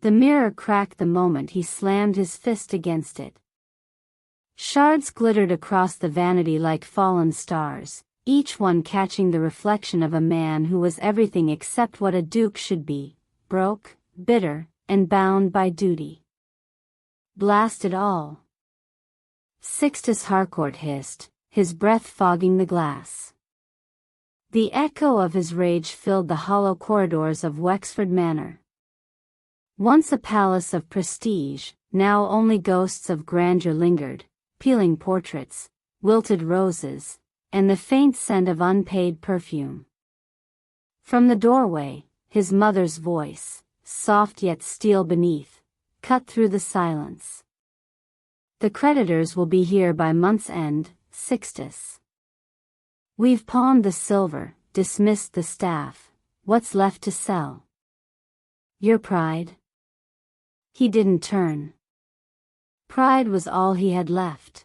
The mirror cracked the moment he slammed his fist against it. Shards glittered across the vanity like fallen stars, each one catching the reflection of a man who was everything except what a duke should be, broke, bitter, and bound by duty. Blast it all! Sixtus Harcourt hissed, his breath fogging the glass. The echo of his rage filled the hollow corridors of Wexford Manor. Once a palace of prestige, now only ghosts of grandeur lingered, peeling portraits, wilted roses, and the faint scent of unpaid perfume. From the doorway, his mother's voice, soft yet steel beneath, cut through the silence. The creditors will be here by month's end, Sixtus. We've pawned the silver, dismissed the staff, what's left to sell? Your pride? He didn't turn. Pride was all he had left.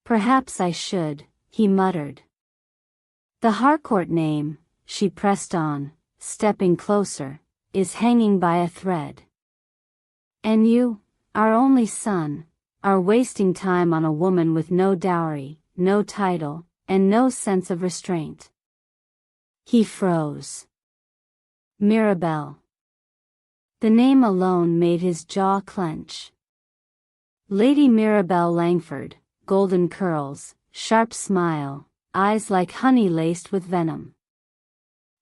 Perhaps I should, he muttered. The Harcourt name, she pressed on, stepping closer, is hanging by a thread. And you, our only son, are wasting time on a woman with no dowry, no title, and no sense of restraint. He froze. Mirabelle. The name alone made his jaw clench. Lady Mirabelle Langford, golden curls, sharp smile, eyes like honey laced with venom.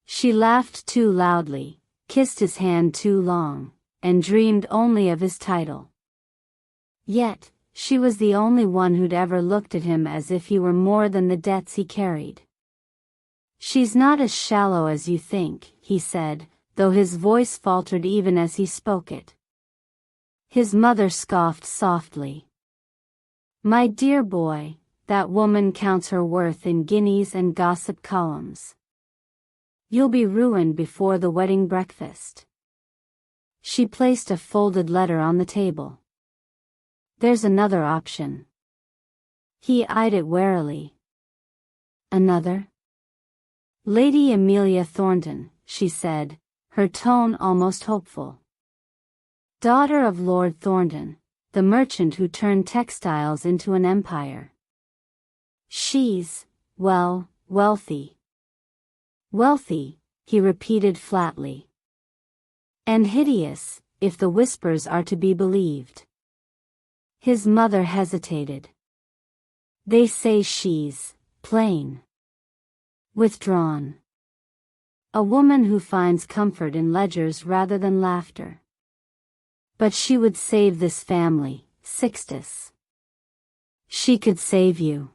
She laughed too loudly, kissed his hand too long, and dreamed only of his title. Yet, she was the only one who'd ever looked at him as if he were more than the debts he carried. She's not as shallow as you think, he said, though his voice faltered even as he spoke it. His mother scoffed softly. My dear boy, that woman counts her worth in guineas and gossip columns. You'll be ruined before the wedding breakfast. She placed a folded letter on the table. There's another option. He eyed it warily. Another? Lady Amelia Thornton, she said, her tone almost hopeful. Daughter of Lord Thornton, the merchant who turned textiles into an empire. She's, well, wealthy. Wealthy, he repeated flatly. And hideous, if the whispers are to be believed. His mother hesitated. They say she's plain. Withdrawn. A woman who finds comfort in ledgers rather than laughter. But she would save this family, Sixtus. She could save you.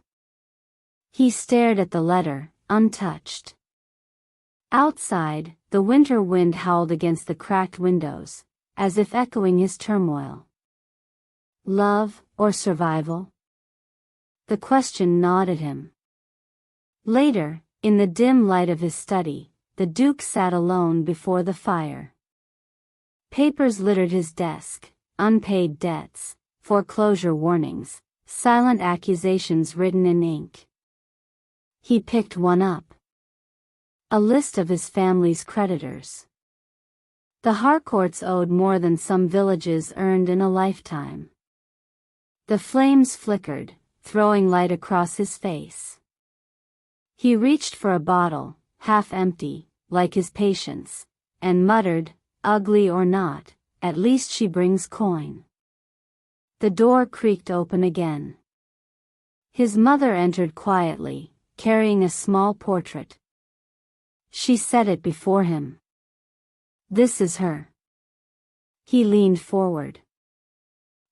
He stared at the letter, untouched. Outside, the winter wind howled against the cracked windows, as if echoing his turmoil. Love, or survival? The question gnawed at him. Later, in the dim light of his study, the Duke sat alone before the fire. Papers littered his desk, unpaid debts, foreclosure warnings, silent accusations written in ink. He picked one up. A list of his family's creditors. The Harcourts owed more than some villages earned in a lifetime. The flames flickered, throwing light across his face. He reached for a bottle, half empty, like his patience, and muttered, ugly or not, at least she brings coin. The door creaked open again. His mother entered quietly, carrying a small portrait. She set it before him. This is her. He leaned forward.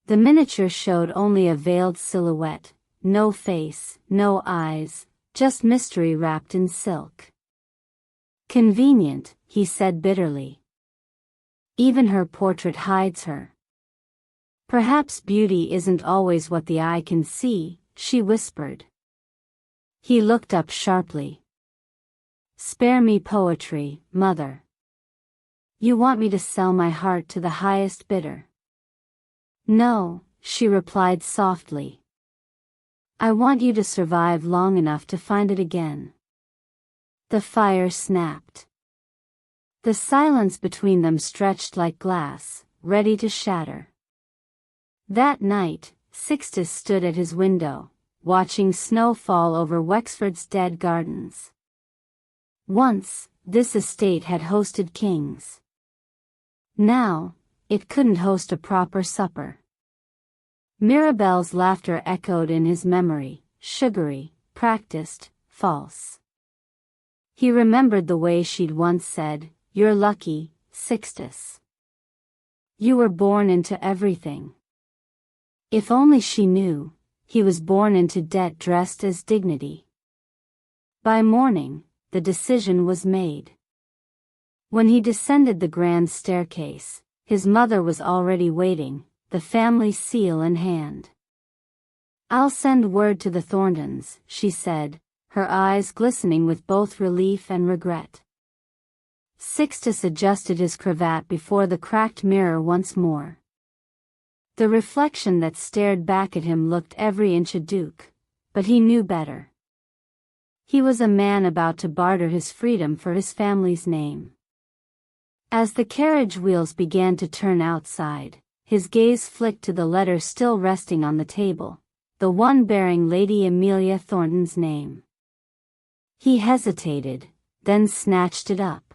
The miniature showed only a veiled silhouette, no face, no eyes, just mystery wrapped in silk. Convenient, he said bitterly. Even her portrait hides her. Perhaps beauty isn't always what the eye can see, she whispered. He looked up sharply. Spare me poetry, mother. You want me to sell my heart to the highest bidder. No, she replied softly. I want you to survive long enough to find it again. The fire snapped. The silence between them stretched like glass, ready to shatter. That night, Sixtus stood at his window, watching snow fall over Wexford's dead gardens. Once, this estate had hosted kings. Now, it couldn't host a proper supper. Mirabelle's laughter echoed in his memory, sugary, practiced, false. He remembered the way she'd once said, "You're lucky, Sixtus. You were born into everything." If only she knew, he was born into debt dressed as dignity. By morning, the decision was made. When he descended the grand staircase, his mother was already waiting, the family seal in hand. "I'll send word to the Thorntons," she said, her eyes glistening with both relief and regret. Sixtus adjusted his cravat before the cracked mirror once more. The reflection that stared back at him looked every inch a duke, but he knew better. He was a man about to barter his freedom for his family's name. As the carriage wheels began to turn outside, his gaze flicked to the letter still resting on the table, the one bearing Lady Amelia Thornton's name. He hesitated, then snatched it up.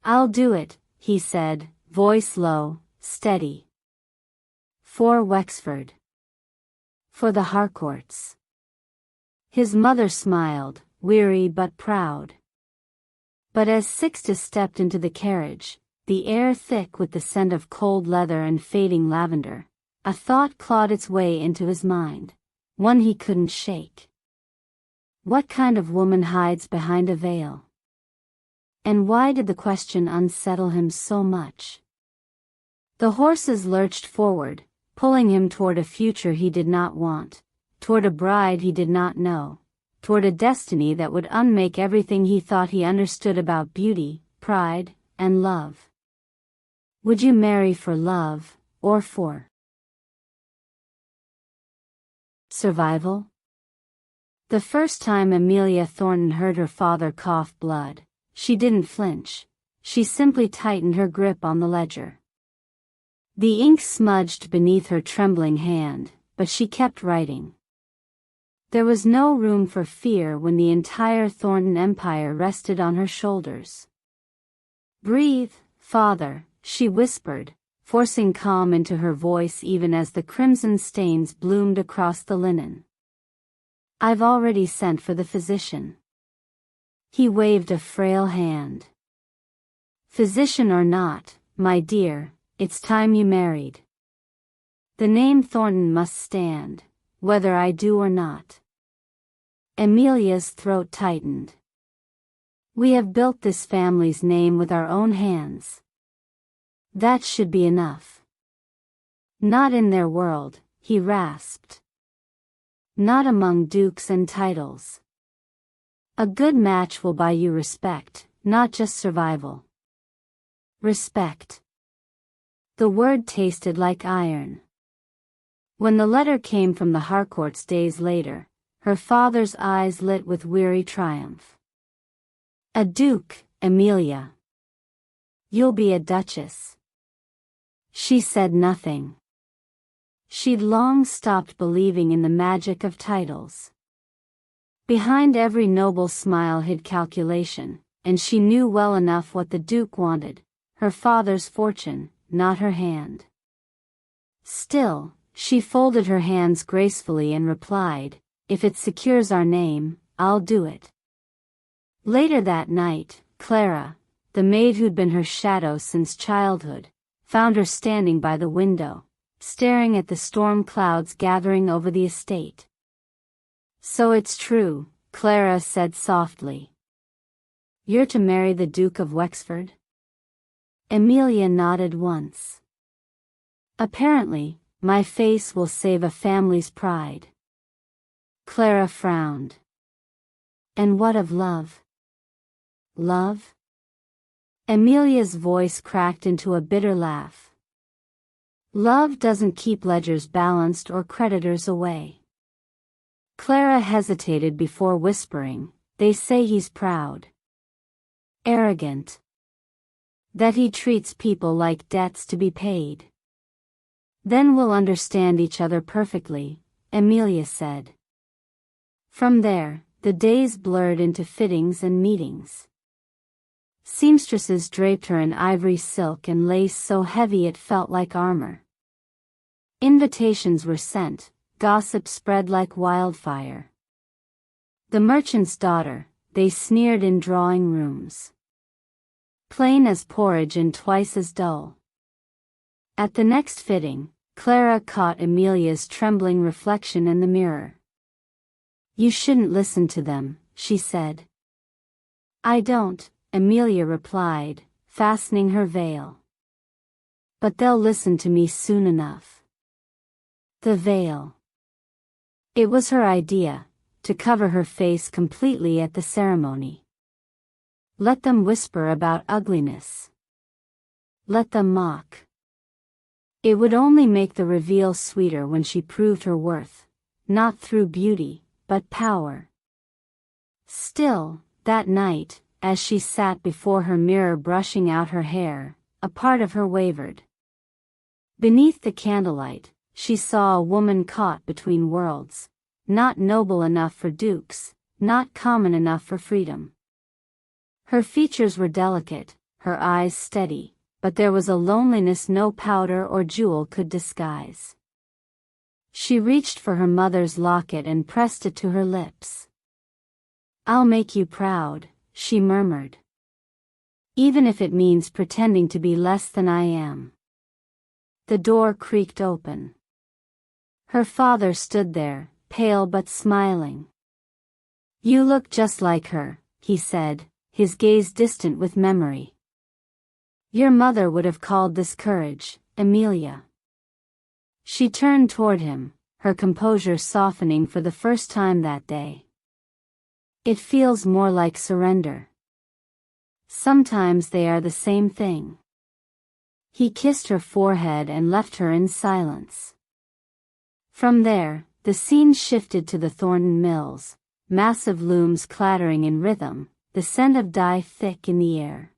"I'll do it," he said, voice low, steady. "For Wexford. For the Harcourts." His mother smiled, weary but proud. But as Sixtus stepped into the carriage, the air thick with the scent of cold leather and fading lavender, a thought clawed its way into his mind, one he couldn't shake. What kind of woman hides behind a veil? And why did the question unsettle him so much? The horses lurched forward, pulling him toward a future he did not want, toward a bride he did not know, toward a destiny that would unmake everything he thought he understood about beauty, pride, and love. Would you marry for love, or for survival? The first time Amelia Thornton heard her father cough blood, she didn't flinch, she simply tightened her grip on the ledger. The ink smudged beneath her trembling hand, but she kept writing. There was no room for fear when the entire Thornton empire rested on her shoulders. "Breathe, father," she whispered, forcing calm into her voice even as the crimson stains bloomed across the linen. "I've already sent for the physician." He waved a frail hand. "Physician or not, my dear, it's time you married. The name Thornton must stand, whether I do or not." Amelia's throat tightened. "We have built this family's name with our own hands. That should be enough." "Not in their world," he rasped. "Not among dukes and titles. A good match will buy you respect, not just survival." Respect. The word tasted like iron. When the letter came from the Harcourts days later, her father's eyes lit with weary triumph. "A duke, Amelia. You'll be a duchess." She said nothing. She'd long stopped believing in the magic of titles. Behind every noble smile hid calculation, and she knew well enough what the duke wanted, her father's fortune, not her hand. Still, she folded her hands gracefully and replied, "If it secures our name, I'll do it." Later that night, Clara, the maid who'd been her shadow since childhood, found her standing by the window, staring at the storm clouds gathering over the estate. "So it's true," Clara said softly. "You're to marry the Duke of Wexford?" Amelia nodded once. "Apparently, my face will save a family's pride." Clara frowned. "And what of love?" "Love?" Amelia's voice cracked into a bitter laugh. "Love doesn't keep ledgers balanced or creditors away." Clara hesitated before whispering, "They say he's proud. Arrogant." That he treats people like debts to be paid. Then we'll understand each other perfectly, Emilia said. From there, the days blurred into fittings and meetings. Seamstresses draped her in ivory silk and lace so heavy it felt like armor. Invitations were sent, gossip spread like wildfire. The merchant's daughter, they sneered in drawing rooms. Plain as porridge and twice as dull. At the next fitting, Clara caught Emilia's trembling reflection in the mirror. "You shouldn't listen to them," she said. "I don't," Emilia replied, fastening her veil. "But they'll listen to me soon enough." The veil. It was her idea, to cover her face completely at the ceremony. Let them whisper about ugliness. Let them mock. It would only make the reveal sweeter when she proved her worth, not through beauty, but power. Still, that night, as she sat before her mirror brushing out her hair, a part of her wavered. Beneath the candlelight, she saw a woman caught between worlds, not noble enough for dukes, not common enough for freedom. Her features were delicate, her eyes steady, but there was a loneliness no powder or jewel could disguise. She reached for her mother's locket and pressed it to her lips. "I'll make you proud," she murmured. "Even if it means pretending to be less than I am." The door creaked open. Her father stood there, pale but smiling. "You look just like her," he said, his gaze distant with memory. "Your mother would have called this courage, Emilia." She turned toward him, her composure softening for the first time that day. "It feels more like surrender. Sometimes they are the same thing." He kissed her forehead and left her in silence. From there, the scene shifted to the Thornton Mills, massive looms clattering in rhythm, the scent of dye thick in the air.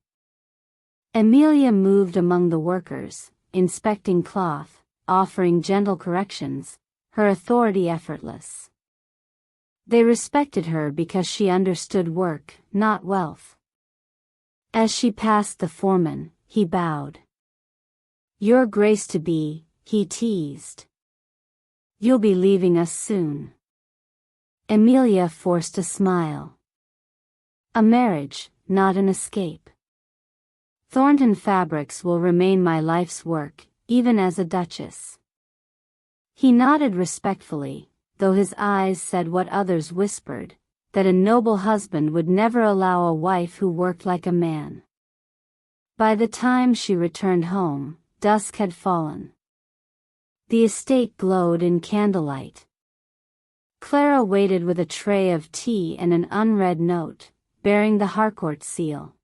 Emilia moved among the workers, inspecting cloth, offering gentle corrections, her authority effortless. They respected her because she understood work, not wealth. As she passed the foreman, he bowed. "Your grace to be," he teased. "You'll be leaving us soon." Emilia forced a smile. "A marriage, not an escape. Thornton Fabrics will remain my life's work, even as a duchess." He nodded respectfully, though his eyes said what others whispered, that a noble husband would never allow a wife who worked like a man. By the time she returned home, dusk had fallen. The estate glowed in candlelight. Clara waited with a tray of tea and an unread note, bearing the Harcourt seal.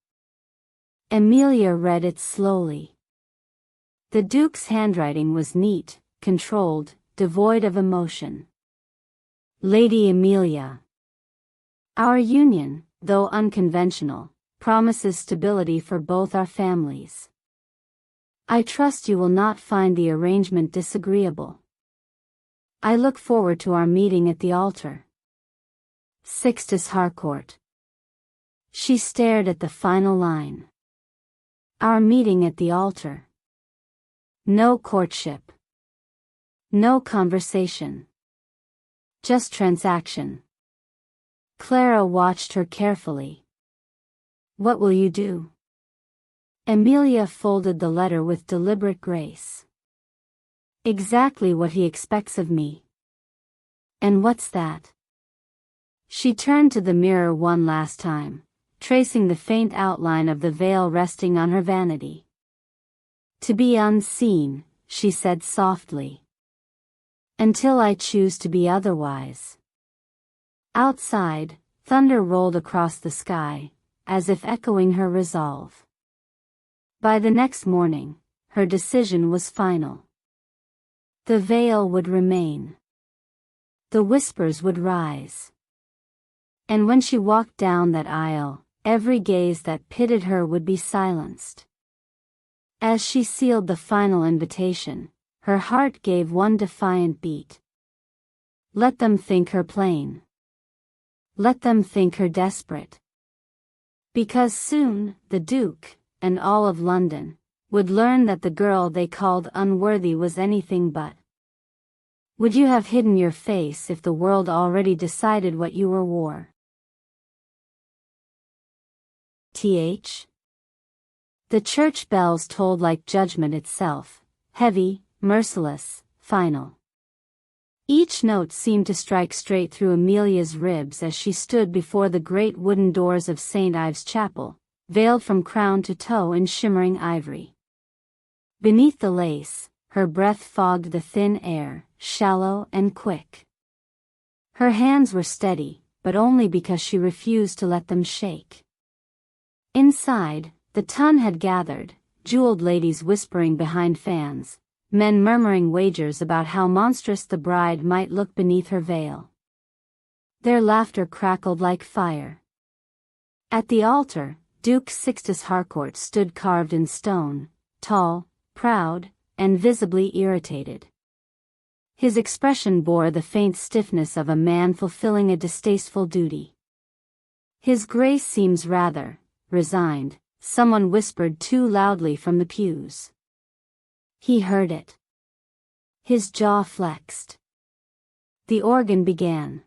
Emilia read it slowly. The Duke's handwriting was neat, controlled, devoid of emotion. "Lady Emilia. Our union, though unconventional, promises stability for both our families. I trust you will not find the arrangement disagreeable. I look forward to our meeting at the altar. Sixtus Harcourt." She stared at the final line. Our meeting at the altar. No courtship. No conversation. Just transaction. Clara watched her carefully. "What will you do?" Emilia folded the letter with deliberate grace. "Exactly what he expects of me." "And what's that?" She turned to the mirror one last time, tracing the faint outline of the veil resting on her vanity. "To be unseen," she said softly. "Until I choose to be otherwise." Outside, thunder rolled across the sky, as if echoing her resolve. By the next morning, her decision was final. The veil would remain. The whispers would rise. And when she walked down that aisle, every gaze that pitted her would be silenced. As she sealed the final invitation, her heart gave one defiant beat. Let them think her plain. Let them think her desperate. Because soon, the Duke, and all of London, would learn that the girl they called unworthy was anything but. Would you have hidden your face if the world already decided what you wore? The church bells tolled like judgment itself, heavy, merciless, final. Each note seemed to strike straight through Amelia's ribs as she stood before the great wooden doors of St. Ives Chapel, veiled from crown to toe in shimmering ivory. Beneath the lace, her breath fogged the thin air, shallow and quick. Her hands were steady, but only because she refused to let them shake. Inside, the ton had gathered, jeweled ladies whispering behind fans, men murmuring wagers about how monstrous the bride might look beneath her veil. Their laughter crackled like fire. At the altar, Duke Sixtus Harcourt stood carved in stone, tall, proud, and visibly irritated. His expression bore the faint stiffness of a man fulfilling a distasteful duty. His grace seems rather resigned, someone whispered too loudly from the pews. He heard it. His jaw flexed. The organ began.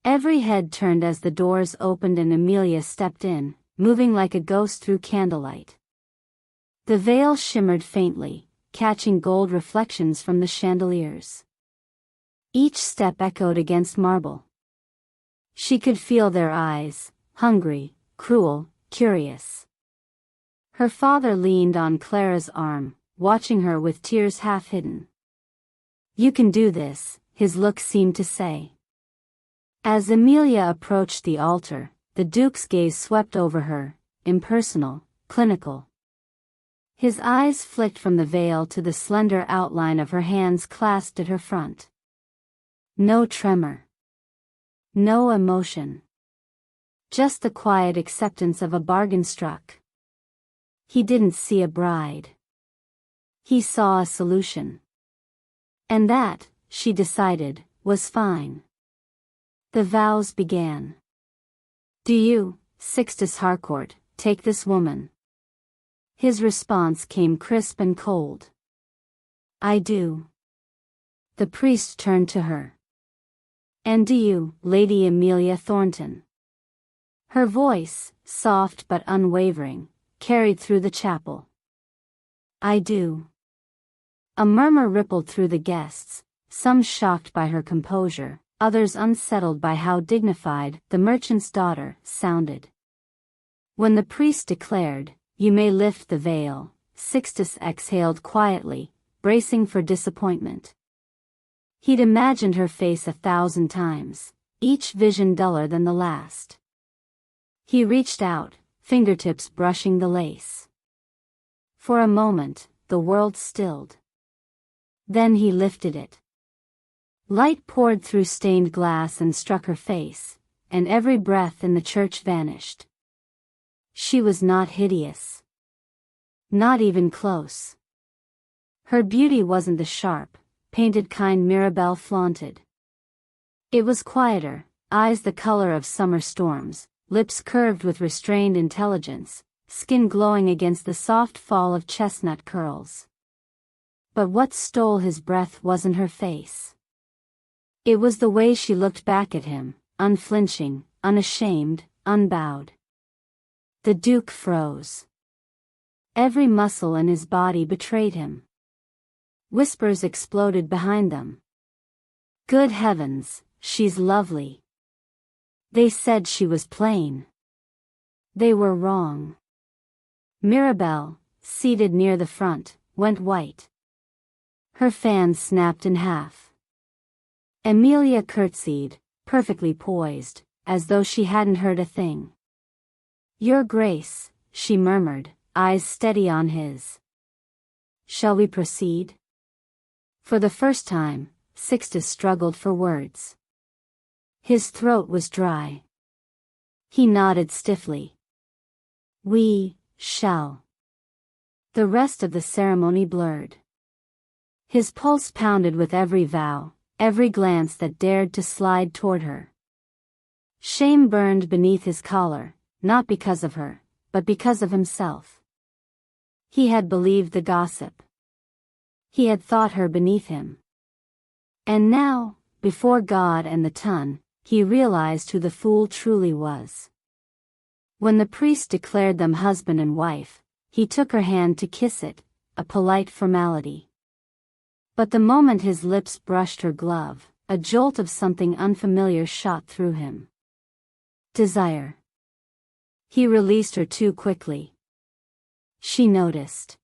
Every head turned as the doors opened and Amelia stepped in, moving like a ghost through candlelight. The veil shimmered faintly, catching gold reflections from the chandeliers. Each step echoed against marble. She could feel their eyes, hungry, cruel, curious. Her father leaned on Clara's arm, watching her with tears half hidden. You can do this, his look seemed to say. As Amelia approached the altar, the Duke's gaze swept over her, impersonal, clinical. His eyes flicked from the veil to the slender outline of her hands clasped at her front. No tremor. No emotion. Just the quiet acceptance of a bargain struck. He didn't see a bride. He saw a solution. And that, she decided, was fine. The vows began. Do you, Sixtus Harcourt, take this woman? His response came crisp and cold. I do. The priest turned to her. And do you, Lady Amelia Thornton? Her voice, soft but unwavering, carried through the chapel. I do. A murmur rippled through the guests, some shocked by her composure, others unsettled by how dignified the merchant's daughter sounded. When the priest declared, You may lift the veil, Sixtus exhaled quietly, bracing for disappointment. He'd imagined her face 1,000 times, each vision duller than the last. He reached out, fingertips brushing the lace. For a moment, the world stilled. Then he lifted it. Light poured through stained glass and struck her face, and every breath in the church vanished. She was not hideous. Not even close. Her beauty wasn't the sharp, painted kind Mirabelle flaunted. It was quieter, eyes the color of summer storms, lips curved with restrained intelligence, skin glowing against the soft fall of chestnut curls. But what stole his breath wasn't her face. It was the way she looked back at him, unflinching, unashamed, unbowed. The Duke froze. Every muscle in his body betrayed him. Whispers exploded behind them. Good heavens, she's lovely. They said she was plain. They were wrong. Mirabelle, seated near the front, went white. Her fan snapped in half. Amelia curtsied, perfectly poised, as though she hadn't heard a thing. Your Grace, she murmured, eyes steady on his. Shall we proceed? For the first time, Sixtus struggled for words. His throat was dry. He nodded stiffly. We shall. The rest of the ceremony blurred. His pulse pounded with every vow, every glance that dared to slide toward her. Shame burned beneath his collar, not because of her, but because of himself. He had believed the gossip. He had thought her beneath him. And now, before God and the ton, he realized who the fool truly was. When the priest declared them husband and wife, he took her hand to kiss it, a polite formality. But the moment his lips brushed her glove, a jolt of something unfamiliar shot through him. Desire. He released her too quickly. She noticed.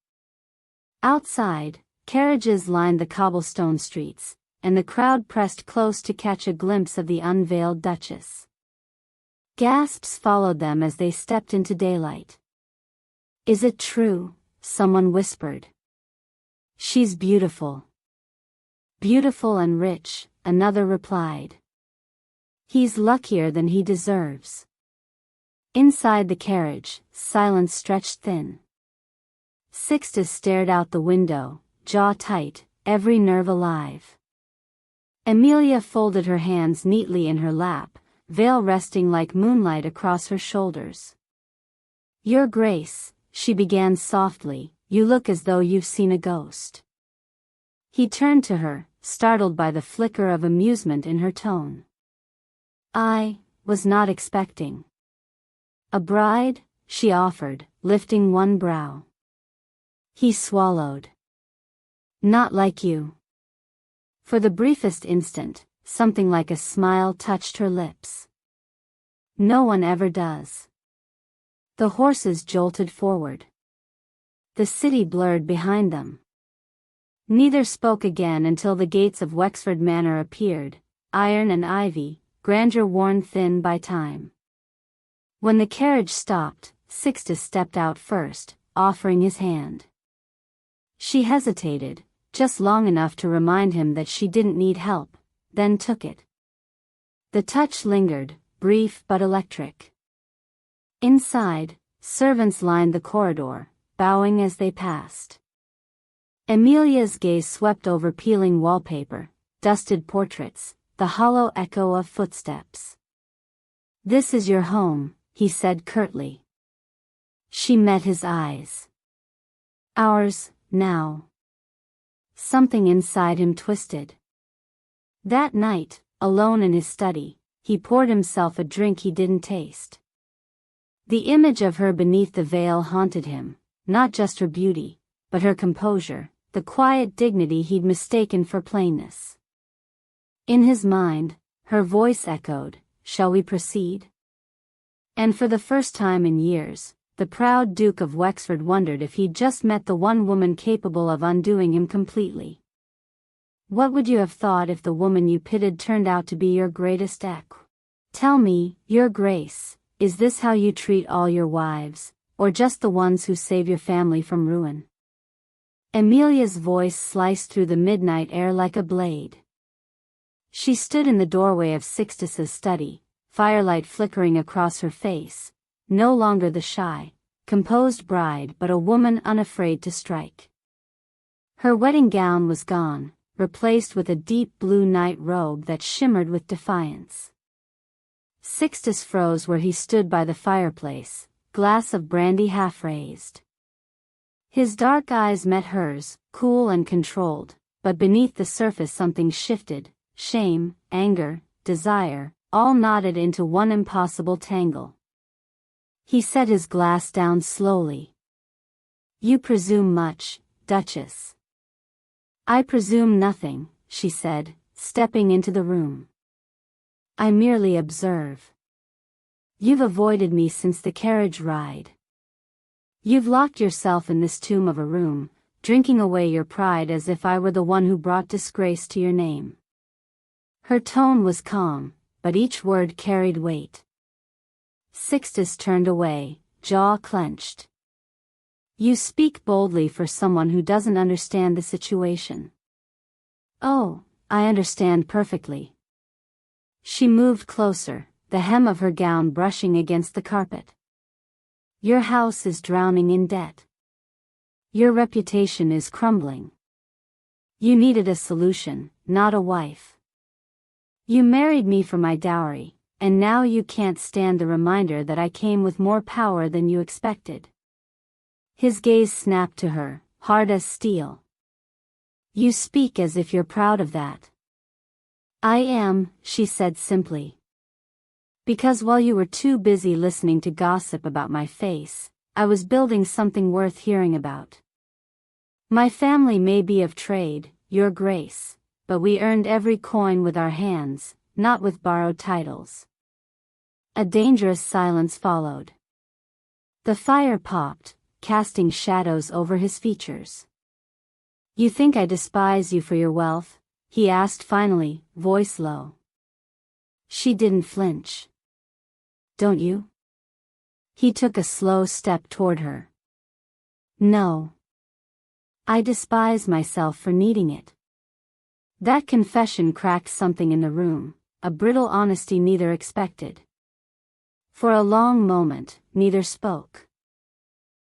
Outside, carriages lined the cobblestone streets, and the crowd pressed close to catch a glimpse of the unveiled duchess. Gasps followed them as they stepped into daylight. "Is it true?" someone whispered. "She's beautiful." "Beautiful and rich," another replied. "He's luckier than he deserves." Inside the carriage, silence stretched thin. Sixtus stared out the window, jaw tight, every nerve alive. Emilia folded her hands neatly in her lap, veil resting like moonlight across her shoulders. "Your Grace," she began softly, "you look as though you've seen a ghost." He turned to her, startled by the flicker of amusement in her tone. "I was not expecting." "A bride?" she offered, lifting one brow. He swallowed. "Not like you." For the briefest instant, something like a smile touched her lips. "No one ever does." The horses jolted forward. The city blurred behind them. Neither spoke again until the gates of Wexford Manor appeared, iron and ivy, grandeur worn thin by time. When the carriage stopped, Sixtus stepped out first, offering his hand. She hesitated, just long enough to remind him that she didn't need help, then took it. The touch lingered, brief but electric. Inside, servants lined the corridor, bowing as they passed. Emilia's gaze swept over peeling wallpaper, dusted portraits, the hollow echo of footsteps. "This is your home," he said curtly. She met his eyes. "Ours, now." Something inside him twisted. That night, alone in his study, he poured himself a drink he didn't taste. The image of her beneath the veil haunted him, not just her beauty, but her composure, the quiet dignity he'd mistaken for plainness. In his mind, her voice echoed, "Shall we proceed?" And for the first time in years, the proud Duke of Wexford wondered if he'd just met the one woman capable of undoing him completely. What would you have thought if the woman you pitted turned out to be your greatest eque? "Tell me, Your Grace, is this how you treat all your wives, or just the ones who save your family from ruin?" Emilia's voice sliced through the midnight air like a blade. She stood in the doorway of Sixtus's study, firelight flickering across her face, no longer the shy, composed bride but a woman unafraid to strike. Her wedding gown was gone, replaced with a deep blue night robe that shimmered with defiance. Sixtus froze where he stood by the fireplace, glass of brandy half raised. His dark eyes met hers, cool and controlled, but beneath the surface something shifted, shame, anger, desire, all knotted into one impossible tangle. He set his glass down slowly. "You presume much, Duchess." "I presume nothing," she said, stepping into the room. "I merely observe. You've avoided me since the carriage ride. You've locked yourself in this tomb of a room, drinking away your pride as if I were the one who brought disgrace to your name." Her tone was calm, but each word carried weight. Sixtus turned away, jaw clenched. "You speak boldly for someone who doesn't understand the situation." "Oh, I understand perfectly." She moved closer, the hem of her gown brushing against the carpet. "Your house is drowning in debt. Your reputation is crumbling. You needed a solution, not a wife. You married me for my dowry, and now you can't stand the reminder that I came with more power than you expected. His gaze snapped to her, hard as steel. You speak as if you're proud of that. I am, she said simply. Because while you were too busy listening to gossip about my face, I was building something worth hearing about. My family may be of trade, your grace, but we earned every coin with our hands, not with borrowed titles. A dangerous silence followed. The fire popped, casting shadows over his features. You think I despise you for your wealth? He asked finally, voice low. She didn't flinch. Don't you? He took a slow step toward her. No. I despise myself for needing it. That confession cracked something in the room, a brittle honesty neither expected. For a long moment, neither spoke.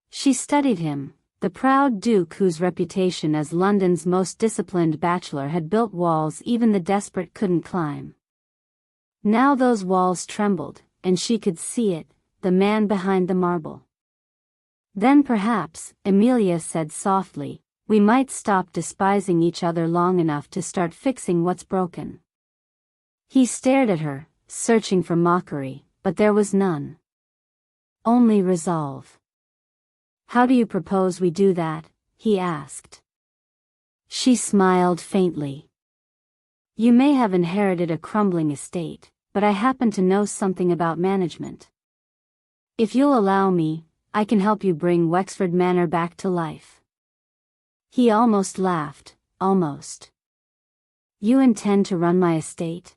She studied him, the proud duke whose reputation as London's most disciplined bachelor had built walls even the desperate couldn't climb. Now those walls trembled, and she could see it, the man behind the marble. Then perhaps, Emilia said softly, we might stop despising each other long enough to start fixing what's broken. He stared at her, searching for mockery, but there was none. Only resolve. How do you propose we do that? He asked. She smiled faintly. You may have inherited a crumbling estate, but I happen to know something about management. If you'll allow me, I can help you bring Wexford Manor back to life. He almost laughed, almost. You intend to run my estate?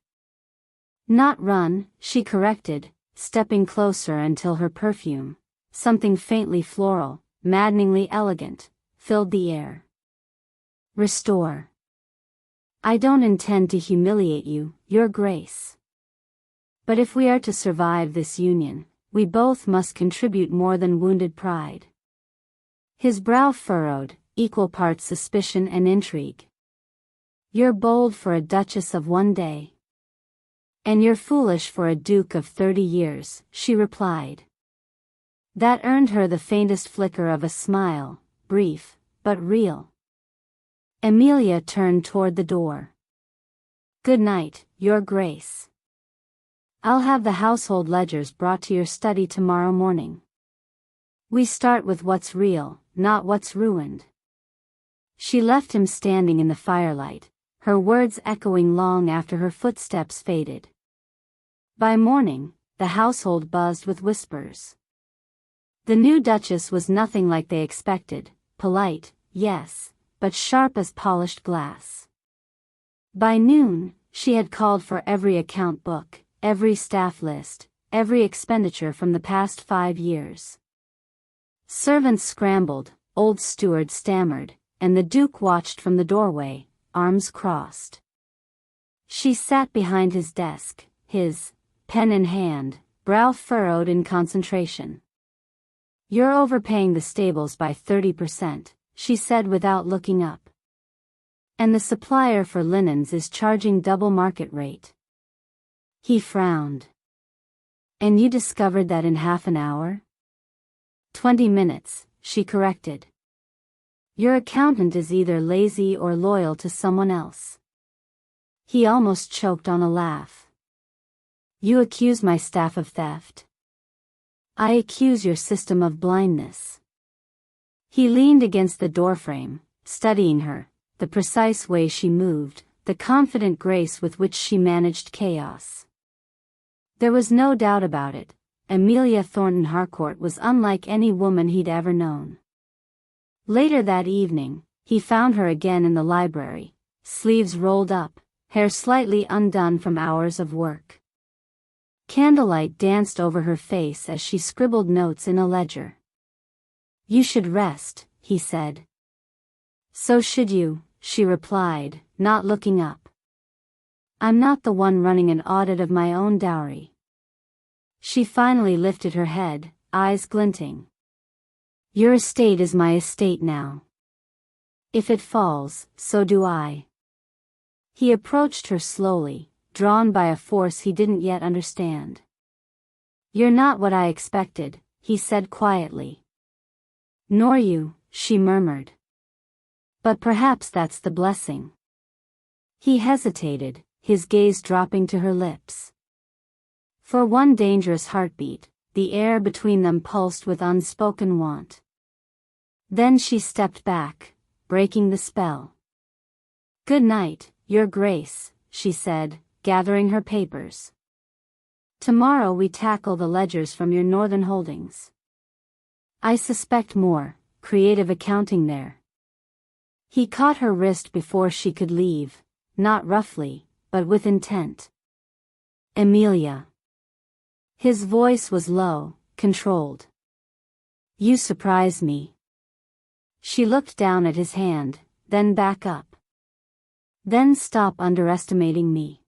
Not run, she corrected, stepping closer until her perfume, something faintly floral, maddeningly elegant, filled the air. Restore. I don't intend to humiliate you, your grace. But if we are to survive this union, we both must contribute more than wounded pride. His brow furrowed, equal parts suspicion and intrigue. You're bold for a duchess of one day. And you're foolish for a duke of 30 years, she replied. That earned her the faintest flicker of a smile, brief, but real. Emilia turned toward the door. Good night, your grace. I'll have the household ledgers brought to your study tomorrow morning. We start with what's real, not what's ruined. She left him standing in the firelight, her words echoing long after her footsteps faded. By morning, the household buzzed with whispers. The new duchess was nothing like they expected, polite, yes, but sharp as polished glass. By noon, she had called for every account book, every staff list, every expenditure from the past 5 years. Servants scrambled, old stewards stammered, and the Duke watched from the doorway, arms crossed. She sat behind his desk, his pen in hand, brow furrowed in concentration. You're overpaying the stables by 30%, she said without looking up. And the supplier for linens is charging double market rate. He frowned. And you discovered that in half an hour? 20 minutes, she corrected. Your accountant is either lazy or loyal to someone else. He almost choked on a laugh. You accuse my staff of theft. I accuse your system of blindness. He leaned against the doorframe, studying her, the precise way she moved, the confident grace with which she managed chaos. There was no doubt about it, Amelia Thornton Harcourt was unlike any woman he'd ever known. Later that evening, he found her again in the library, sleeves rolled up, hair slightly undone from hours of work. Candlelight danced over her face as she scribbled notes in a ledger. You should rest, he said. So should you, she replied, not looking up. I'm not the one running an audit of my own dowry. She finally lifted her head, eyes glinting. Your estate is my estate now. If it falls, so do I. He approached her slowly, drawn by a force he didn't yet understand. You're not what I expected, he said quietly. Nor you, she murmured. But perhaps that's the blessing. He hesitated, his gaze dropping to her lips. For one dangerous heartbeat, the air between them pulsed with unspoken want. Then she stepped back, breaking the spell. Good night, Your Grace, she said, gathering her papers. Tomorrow we tackle the ledgers from your northern holdings. I suspect more creative accounting there. He caught her wrist before she could leave, not roughly, but with intent. Emilia. His voice was low, controlled. You surprise me. She looked down at his hand, then back up. Then stop underestimating me.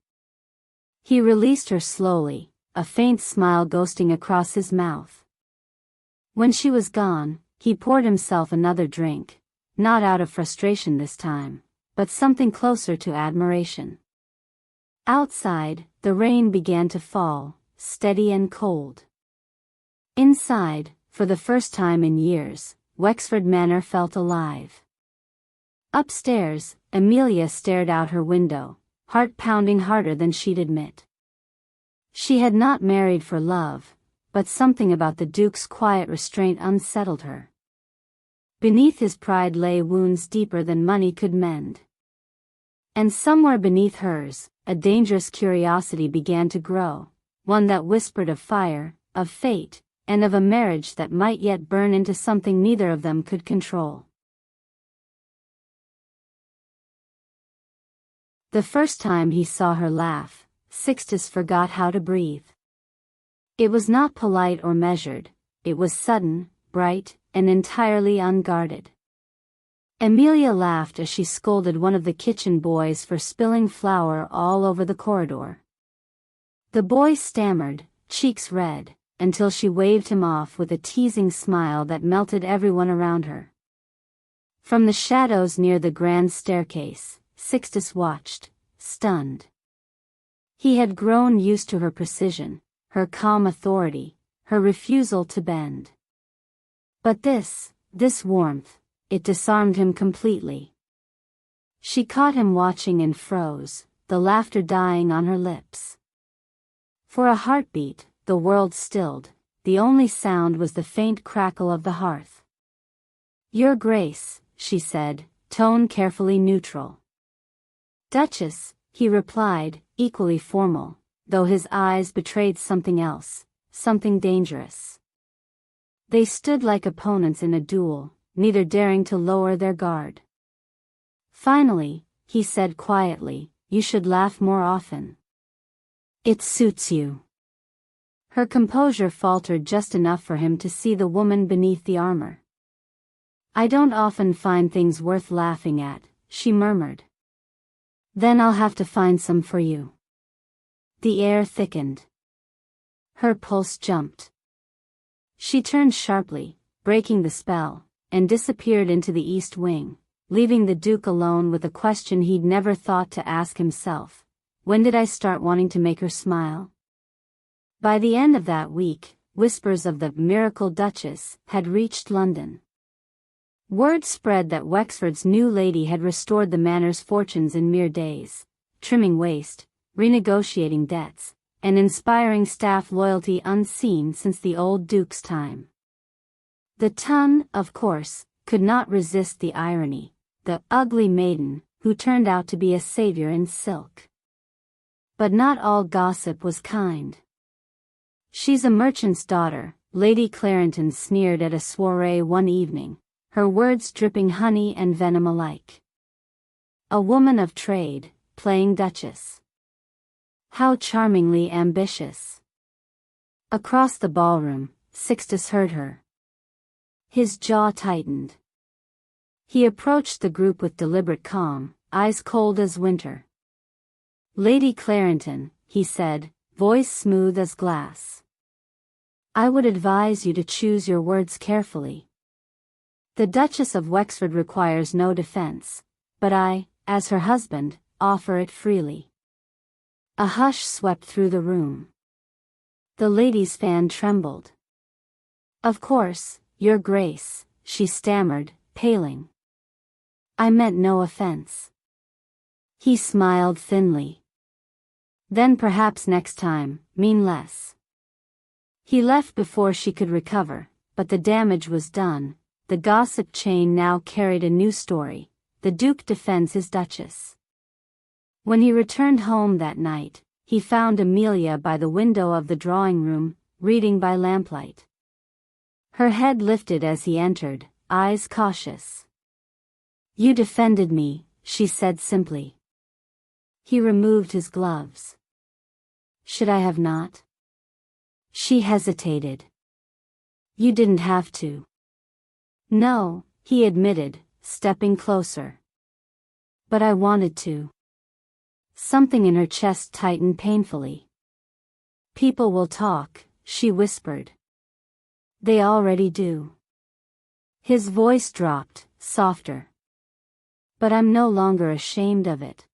He released her slowly, a faint smile ghosting across his mouth. When she was gone, he poured himself another drink, not out of frustration this time, but something closer to admiration. Outside, the rain began to fall, steady and cold. Inside, for the first time in years, Wexford Manor felt alive. Upstairs, Emilia stared out her window, heart pounding harder than she'd admit. She had not married for love, but something about the Duke's quiet restraint unsettled her. Beneath his pride lay wounds deeper than money could mend. And somewhere beneath hers, a dangerous curiosity began to grow, one that whispered of fire, of fate, and of a marriage that might yet burn into something neither of them could control. The first time he saw her laugh, Sixtus forgot how to breathe. It was not polite or measured, it was sudden, bright, and entirely unguarded. Emilia laughed as she scolded one of the kitchen boys for spilling flour all over the corridor. The boy stammered, cheeks red, until she waved him off with a teasing smile that melted everyone around her. From the shadows near the grand staircase, Sixtus watched, stunned. He had grown used to her precision, her calm authority, her refusal to bend. But this warmth, it disarmed him completely. She caught him watching and froze, the laughter dying on her lips. For a heartbeat, the world stilled, the only sound was the faint crackle of the hearth. Your Grace, she said, tone carefully neutral. Duchess, he replied, equally formal, though his eyes betrayed something else, something dangerous. They stood like opponents in a duel, neither daring to lower their guard. Finally, he said quietly, you should laugh more often. It suits you. Her composure faltered just enough for him to see the woman beneath the armor. I don't often find things worth laughing at, she murmured. Then I'll have to find some for you. The air thickened. Her pulse jumped. She turned sharply, breaking the spell, and disappeared into the east wing, leaving the Duke alone with a question he'd never thought to ask himself. When did I start wanting to make her smile? By the end of that week, whispers of the miracle Duchess had reached London. Word spread that Wexford's new lady had restored the manor's fortunes in mere days, trimming waste, renegotiating debts, and inspiring staff loyalty unseen since the old Duke's time. The ton, of course, could not resist the irony, the ugly maiden, who turned out to be a savior in silk. But not all gossip was kind. She's a merchant's daughter, Lady Clarendon sneered at a soiree one evening, her words dripping honey and venom alike. A woman of trade, playing Duchess. How charmingly ambitious. Across the ballroom, Sixtus heard her. His jaw tightened. He approached the group with deliberate calm, eyes cold as winter. Lady Clarendon, he said, voice smooth as glass. I would advise you to choose your words carefully. The Duchess of Wexford requires no defense, but I, as her husband, offer it freely. A hush swept through the room. The lady's fan trembled. Of course, Your Grace, she stammered, paling. I meant no offense. He smiled thinly. Then perhaps next time, mean less. He left before she could recover, but the damage was done. The gossip chain now carried a new story. The Duke defends his Duchess. When he returned home that night, he found Amelia by the window of the drawing room, reading by lamplight. Her head lifted as he entered, eyes cautious. You defended me, she said simply. He removed his gloves. Should I have not? She hesitated. You didn't have to. No, he admitted, stepping closer. But I wanted to. Something in her chest tightened painfully. People will talk, she whispered. They already do. His voice dropped, softer. But I'm no longer ashamed of it.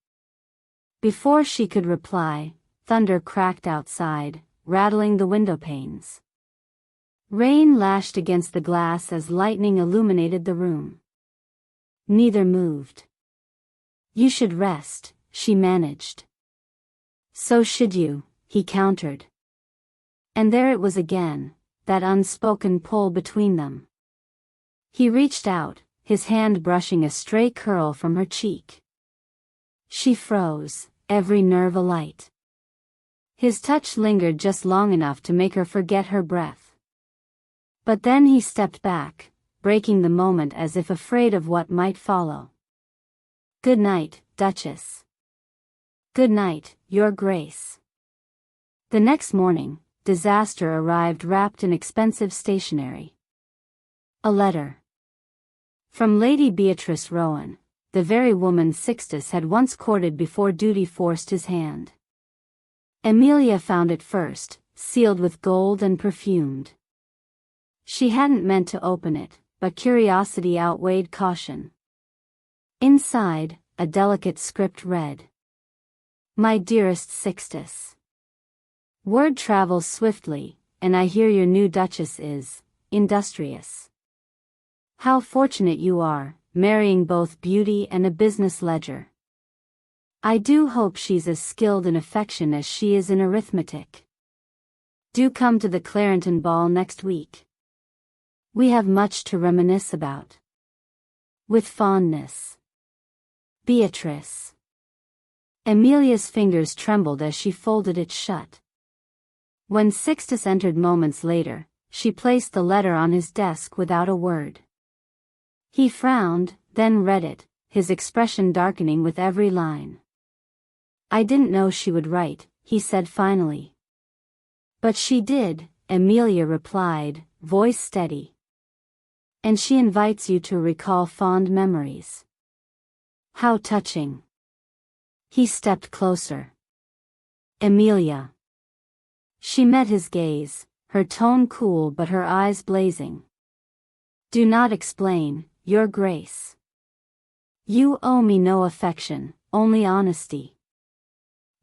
Before she could reply, thunder cracked outside, rattling the window panes. Rain lashed against the glass as lightning illuminated the room. Neither moved. You should rest, she managed. So should you, he countered. And there it was again, that unspoken pull between them. He reached out, his hand brushing a stray curl from her cheek. She froze, every nerve alight. His touch lingered just long enough to make her forget her breath. But then he stepped back, breaking the moment as if afraid of what might follow. Good night, Duchess. Good night, Your Grace. The next morning, disaster arrived wrapped in expensive stationery. A letter. From Lady Beatrice Rowan, the very woman Sixtus had once courted before duty forced his hand. Amelia found it first, sealed with gold and perfumed. She hadn't meant to open it, but curiosity outweighed caution. Inside, a delicate script read. My dearest Sixtus. Word travels swiftly, and I hear your new Duchess is industrious. How fortunate you are, marrying both beauty and a business ledger. I do hope she's as skilled in affection as she is in arithmetic. Do come to the Clarendon ball next week. We have much to reminisce about. With fondness. Beatrice. Amelia's fingers trembled as she folded it shut. When Sixtus entered moments later, she placed the letter on his desk without a word. He frowned, then read it, his expression darkening with every line. I didn't know she would write, he said finally. But she did, Amelia replied, voice steady. And she invites you to recall fond memories. How touching. He stepped closer. Amelia. She met his gaze, her tone cool but her eyes blazing. Do not explain, Your Grace. You owe me no affection, only honesty.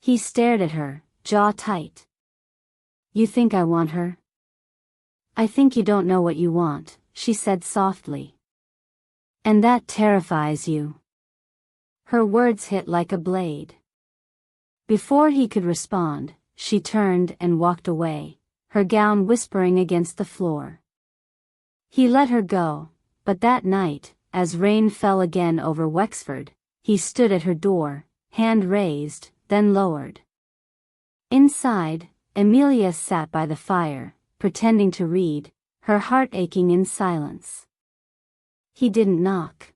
He stared at her, jaw tight. You think I want her? I think you don't know what you want, she said softly. And that terrifies you. Her words hit like a blade. Before he could respond, she turned and walked away, her gown whispering against the floor. He let her go, but that night, as rain fell again over Wexford, he stood at her door, hand raised, then lowered. Inside, Amelia sat by the fire, pretending to read, her heart aching in silence. He didn't knock.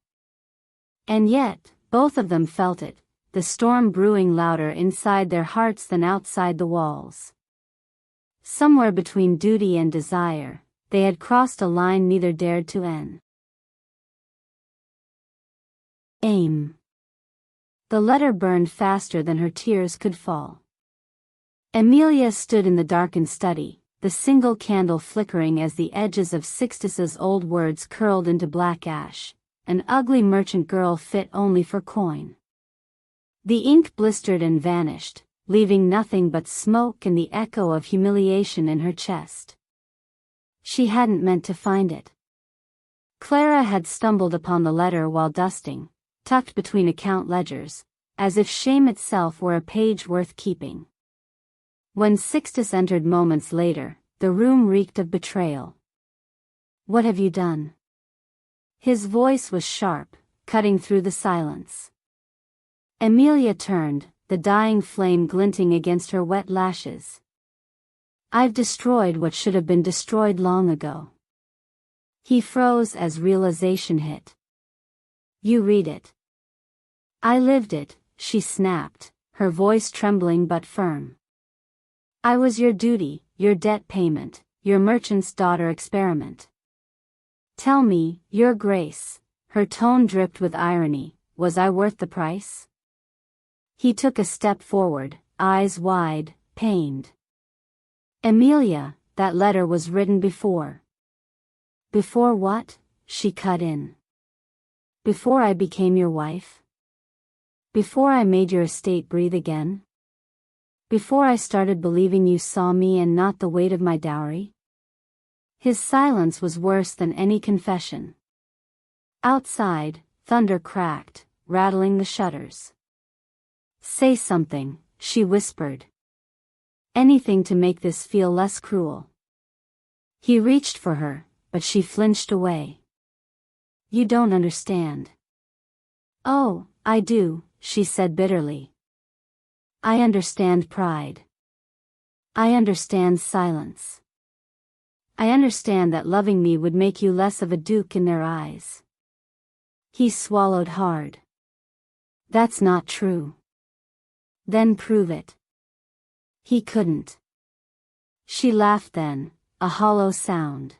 And yet, both of them felt it, the storm brewing louder inside their hearts than outside the walls. Somewhere between duty and desire, they had crossed a line neither dared to aim. The letter burned faster than her tears could fall. Amelia stood in the darkened study, the single candle flickering as the edges of Sixtus's old words curled into black ash, an ugly merchant girl fit only for coin. The ink blistered and vanished, leaving nothing but smoke and the echo of humiliation in her chest. She hadn't meant to find it. Clara had stumbled upon the letter while dusting, tucked between account ledgers, as if shame itself were a page worth keeping. When Sixtus entered moments later, the room reeked of betrayal. "What have you done?" His voice was sharp, cutting through the silence. Emilia turned, the dying flame glinting against her wet lashes. "I've destroyed what should have been destroyed long ago." He froze as realization hit. "You read it." "I lived it," she snapped, her voice trembling but firm. "I was your duty, your debt payment, your merchant's daughter experiment. Tell me, Your Grace," her tone dripped with irony, "was I worth the price?" He took a step forward, eyes wide, pained. "Emilia, that letter was written before." "Before what?" she cut in. "Before I became your wife? Before I made your estate breathe again? Before I started believing you saw me and not the weight of my dowry?" His silence was worse than any confession. Outside, thunder cracked, rattling the shutters. "Say something," she whispered. "Anything to make this feel less cruel." He reached for her, but she flinched away. "You don't understand." "Oh, I do," she said bitterly. "I understand pride. I understand silence. I understand that loving me would make you less of a duke in their eyes." He swallowed hard. "That's not true." "Then prove it." He couldn't. She laughed then, a hollow sound.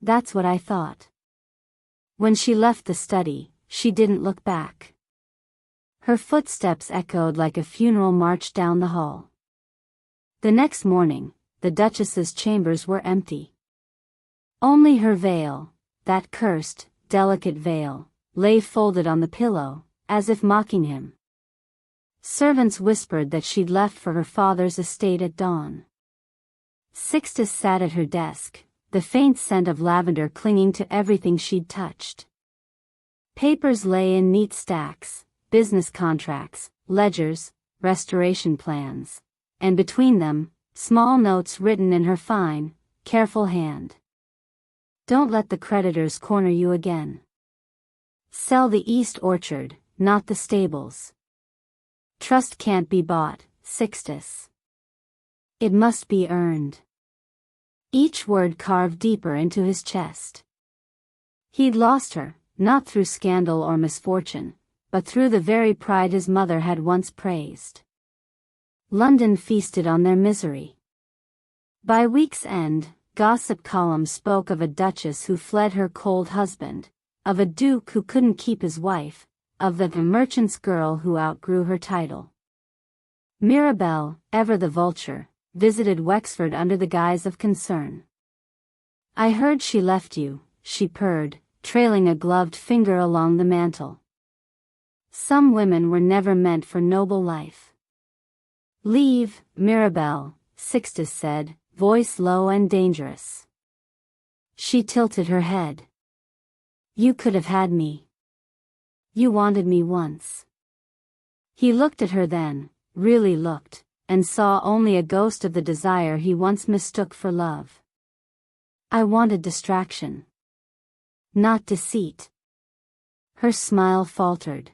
"That's what I thought." When she left the study, she didn't look back. Her footsteps echoed like a funeral march down the hall. The next morning, the Duchess's chambers were empty. Only her veil, that cursed, delicate veil, lay folded on the pillow, as if mocking him. Servants whispered that she'd left for her father's estate at dawn. Sixtus sat at her desk, the faint scent of lavender clinging to everything she'd touched. Papers lay in neat stacks, business contracts, ledgers, restoration plans, and between them, small notes written in her fine, careful hand. "Don't let the creditors corner you again. Sell the East Orchard, not the stables. Trust can't be bought, Sixtus. It must be earned." Each word carved deeper into his chest. He'd lost her, not through scandal or misfortune, but through the very pride his mother had once praised. London feasted on their misery. By week's end, gossip columns spoke of a duchess who fled her cold husband, of a duke who couldn't keep his wife, of the merchant's girl who outgrew her title. Mirabelle, ever the vulture, visited Wexford under the guise of concern. "I heard she left you," she purred, trailing a gloved finger along the mantel. "Some women were never meant for noble life." "Leave, Mirabelle," Sixtus said, voice low and dangerous. She tilted her head. "You could have had me. You wanted me once." He looked at her then, really looked, and saw only a ghost of the desire he once mistook for love. "I wanted distraction. Not deceit." Her smile faltered.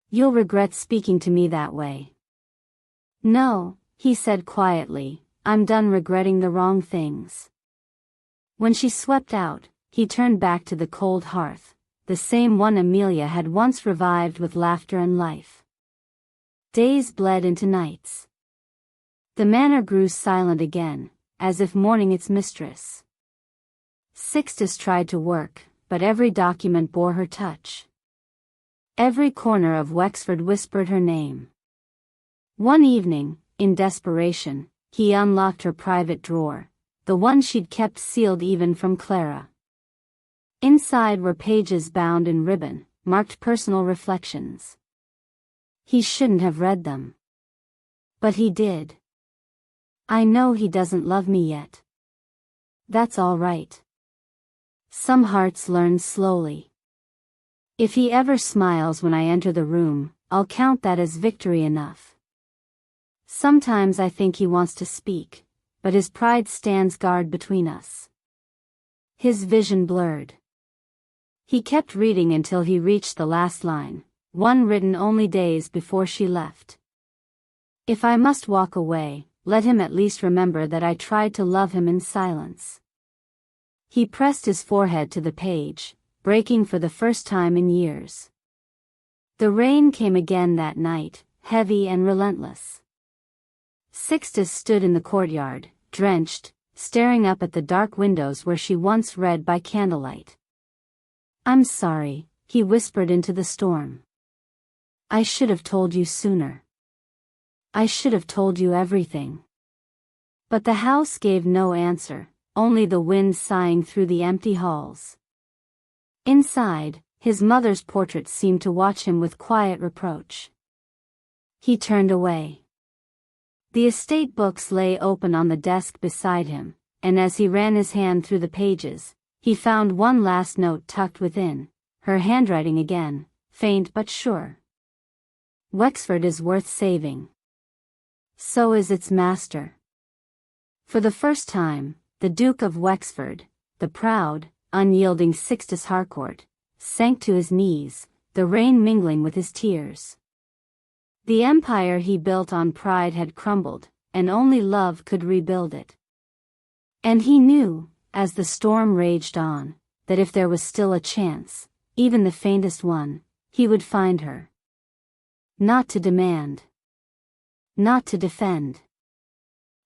"You'll regret speaking to me that way." "No," he said quietly, "I'm done regretting the wrong things." When she swept out, he turned back to the cold hearth, the same one Emilia had once revived with laughter and life. Days bled into nights. The manor grew silent again, as if mourning its mistress. Sixtus tried to work, but every document bore her touch. Every corner of Wexford whispered her name. One evening, in desperation, he unlocked her private drawer, the one she'd kept sealed even from Clara. Inside were pages bound in ribbon, marked personal reflections. He shouldn't have read them. But he did. I know he doesn't love me yet. That's all right. Some hearts learn slowly. If he ever smiles when I enter the room, I'll count that as victory enough. Sometimes I think he wants to speak, but his pride stands guard between us. His vision blurred. He kept reading until he reached the last line, one written only days before she left. If I must walk away, let him at least remember that I tried to love him in silence. He pressed his forehead to the page, breaking for the first time in years. The rain came again that night, heavy and relentless. Sixtus stood in the courtyard, drenched, staring up at the dark windows where she once read by candlelight. I'm sorry, he whispered into the storm. I should have told you sooner. I should have told you everything. But the house gave no answer, only the wind sighing through the empty halls. Inside, his mother's portrait seemed to watch him with quiet reproach. He turned away. The estate books lay open on the desk beside him, and as he ran his hand through the pages, he found one last note tucked within, her handwriting again, faint but sure. Wexford is worth saving. So is its master. For the first time, the Duke of Wexford, the proud, unyielding Sixtus Harcourt, sank to his knees, the rain mingling with his tears. The empire he built on pride had crumbled, and only love could rebuild it. And he knew, as the storm raged on, that if there was still a chance, even the faintest one, he would find her. Not to demand. Not to defend.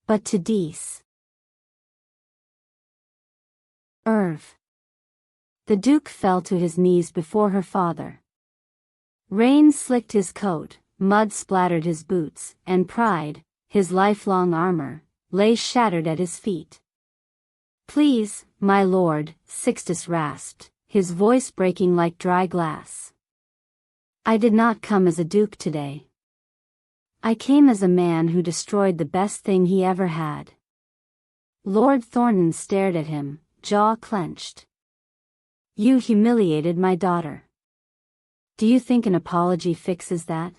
But to deece. Irv. The Duke fell to his knees before her father. Rain slicked his coat, mud splattered his boots, and pride, his lifelong armor, lay shattered at his feet. Please, my lord, Sixtus rasped, his voice breaking like dry glass. I did not come as a duke today. I came as a man who destroyed the best thing he ever had. Lord Thornton stared at him, jaw clenched. You humiliated my daughter. Do you think an apology fixes that?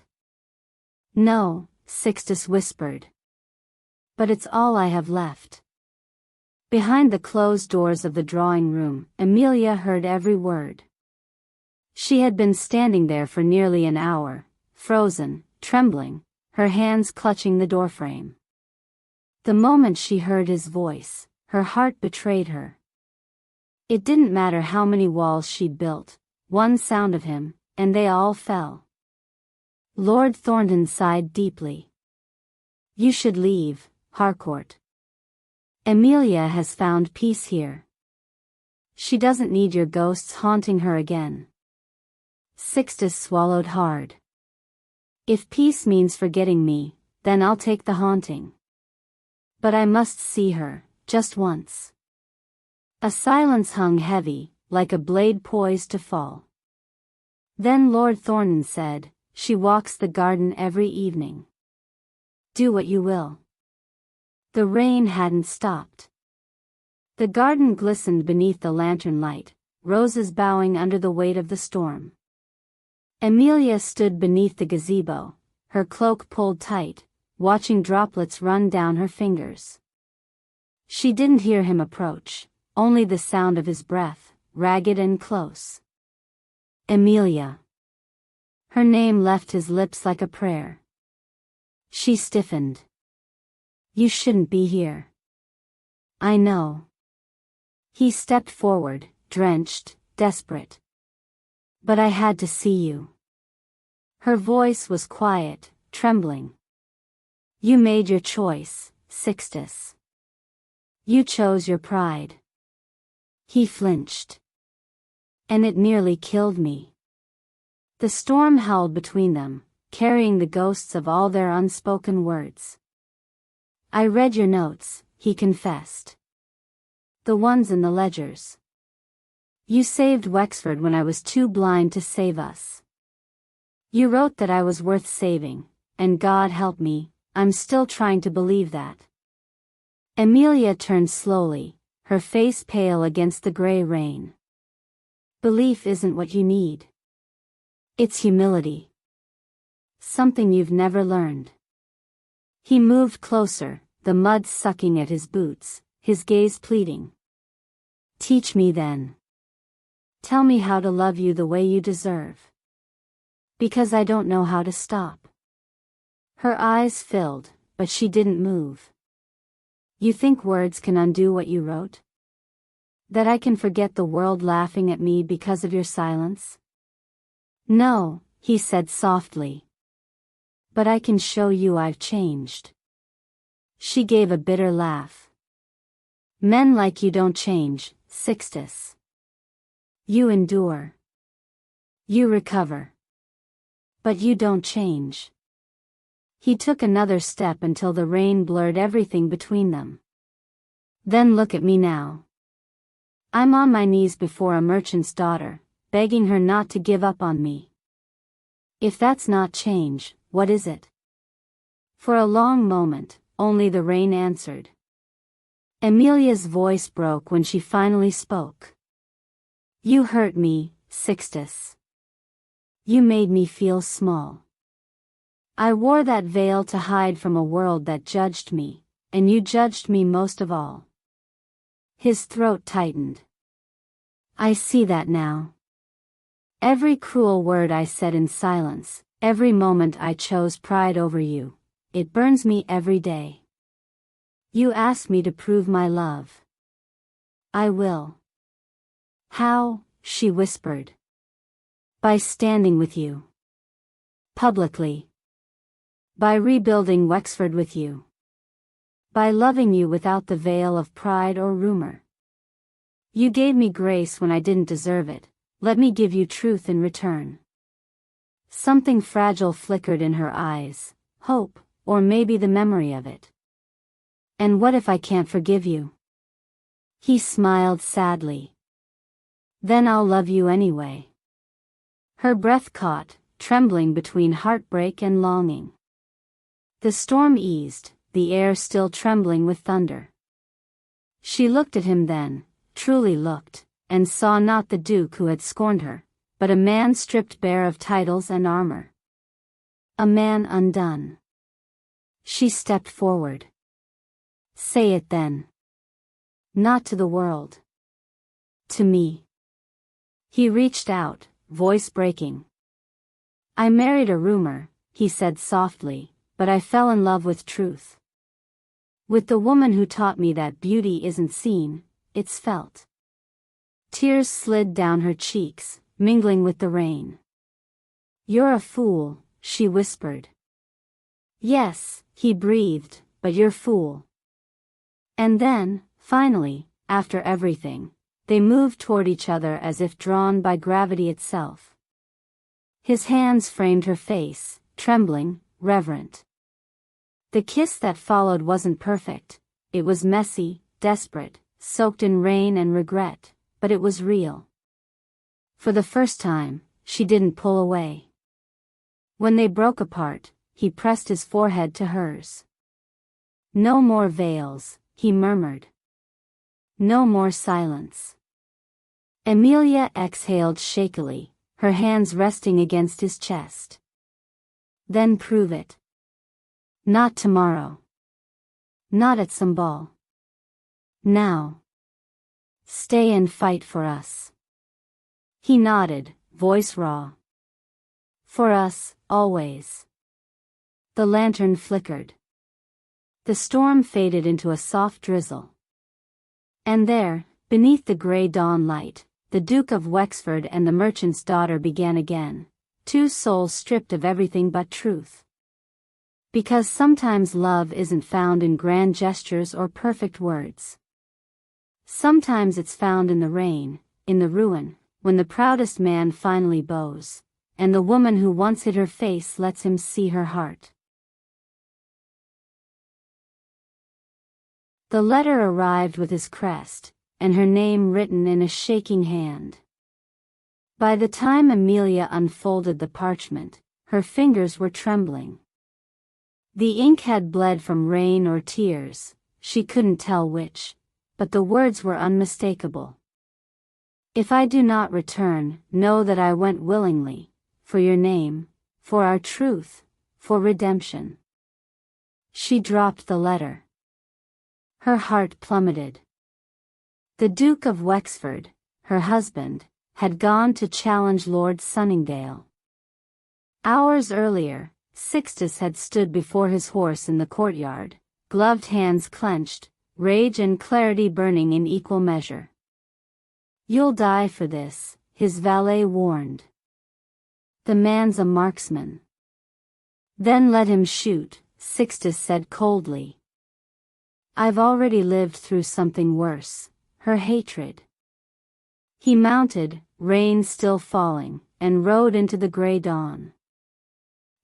No, Sixtus whispered. But it's all I have left. Behind the closed doors of the drawing room, Amelia heard every word. She had been standing there for nearly an hour, frozen, trembling, her hands clutching the doorframe. The moment she heard his voice, her heart betrayed her. It didn't matter how many walls she'd built, one sound of him, and they all fell. Lord Thornton sighed deeply. You should leave, Harcourt. Amelia has found peace here. She doesn't need your ghosts haunting her again. Sixtus swallowed hard. If peace means forgetting me, then I'll take the haunting. But I must see her, just once. A silence hung heavy, like a blade poised to fall. Then Lord Thornton said, She walks the garden every evening. Do what you will. The rain hadn't stopped. The garden glistened beneath the lantern light, roses bowing under the weight of the storm. Amelia stood beneath the gazebo, her cloak pulled tight, watching droplets run down her fingers. She didn't hear him approach, only the sound of his breath, ragged and close. Amelia. Her name left his lips like a prayer. She stiffened. You shouldn't be here. I know. He stepped forward, drenched, desperate. But I had to see you. Her voice was quiet, trembling. You made your choice, Sixtus. You chose your pride. He flinched. And it nearly killed me. The storm howled between them, carrying the ghosts of all their unspoken words. I read your notes, he confessed. The ones in the ledgers. You saved Wexford when I was too blind to save us. You wrote that I was worth saving, and God help me, I'm still trying to believe that. Amelia turned slowly, her face pale against the gray rain. Belief isn't what you need. It's humility. Something you've never learned. He moved closer, the mud sucking at his boots, his gaze pleading. Teach me then. Tell me how to love you the way you deserve. Because I don't know how to stop. Her eyes filled, but she didn't move. You think words can undo what you wrote? That I can forget the world laughing at me because of your silence? No, he said softly. But I can show you I've changed. She gave a bitter laugh. Men like you don't change, Sixtus. You endure. You recover. But you don't change. He took another step until the rain blurred everything between them. Then look at me now. I'm on my knees before a merchant's daughter, begging her not to give up on me. If that's not change, what is it? For a long moment, only the rain answered. Amelia's voice broke when she finally spoke. You hurt me, Sixtus. You made me feel small. I wore that veil to hide from a world that judged me, and you judged me most of all. His throat tightened. I see that now. Every cruel word I said in silence, every moment I chose pride over you, it burns me every day. You asked me to prove my love. I will. How? She whispered. By standing with you. Publicly. By rebuilding Wexford with you. By loving you without the veil of pride or rumor. You gave me grace when I didn't deserve it, let me give you truth in return. Something fragile flickered in her eyes, hope, or maybe the memory of it. And what if I can't forgive you? He smiled sadly. Then I'll love you anyway. Her breath caught, trembling between heartbreak and longing. The storm eased, the air still trembling with thunder. She looked at him then, truly looked, and saw not the Duke who had scorned her, but a man stripped bare of titles and armor. A man undone. She stepped forward. Say it then. Not to the world. To me. He reached out, voice breaking. I married a rumor, he said softly, but I fell in love with truth. With the woman who taught me that beauty isn't seen, it's felt. Tears slid down her cheeks, mingling with the rain. You're a fool, she whispered. Yes, he breathed, but you're fool. And then, finally, after everything, they moved toward each other as if drawn by gravity itself. His hands framed her face, trembling, reverent. The kiss that followed wasn't perfect, it was messy, desperate, soaked in rain and regret, but it was real. For the first time, she didn't pull away. When they broke apart, he pressed his forehead to hers. No more veils, he murmured. No more silence. Amelia exhaled shakily, her hands resting against his chest. Then prove it. Not tomorrow. Not at some ball. Now. Stay and fight for us. He nodded, voice raw. For us, always. The lantern flickered. The storm faded into a soft drizzle. And there, beneath the gray dawn light, the Duke of Wexford and the merchant's daughter began again, two souls stripped of everything but truth. Because sometimes love isn't found in grand gestures or perfect words. Sometimes it's found in the rain, in the ruin, when the proudest man finally bows, and the woman who once hid her face lets him see her heart. The letter arrived with his crest, and her name written in a shaking hand. By the time Amelia unfolded the parchment, her fingers were trembling. The ink had bled from rain or tears, she couldn't tell which, but the words were unmistakable. If I do not return, know that I went willingly, for your name, for our truth, for redemption. She dropped the letter. Her heart plummeted. The Duke of Wexford, her husband, had gone to challenge Lord Sunningdale. Hours earlier, Sixtus had stood before his horse in the courtyard, gloved hands clenched, rage and clarity burning in equal measure. You'll die for this, his valet warned. The man's a marksman. Then let him shoot, Sixtus said coldly. I've already lived through something worse, her hatred. He mounted, rain still falling, and rode into the grey dawn.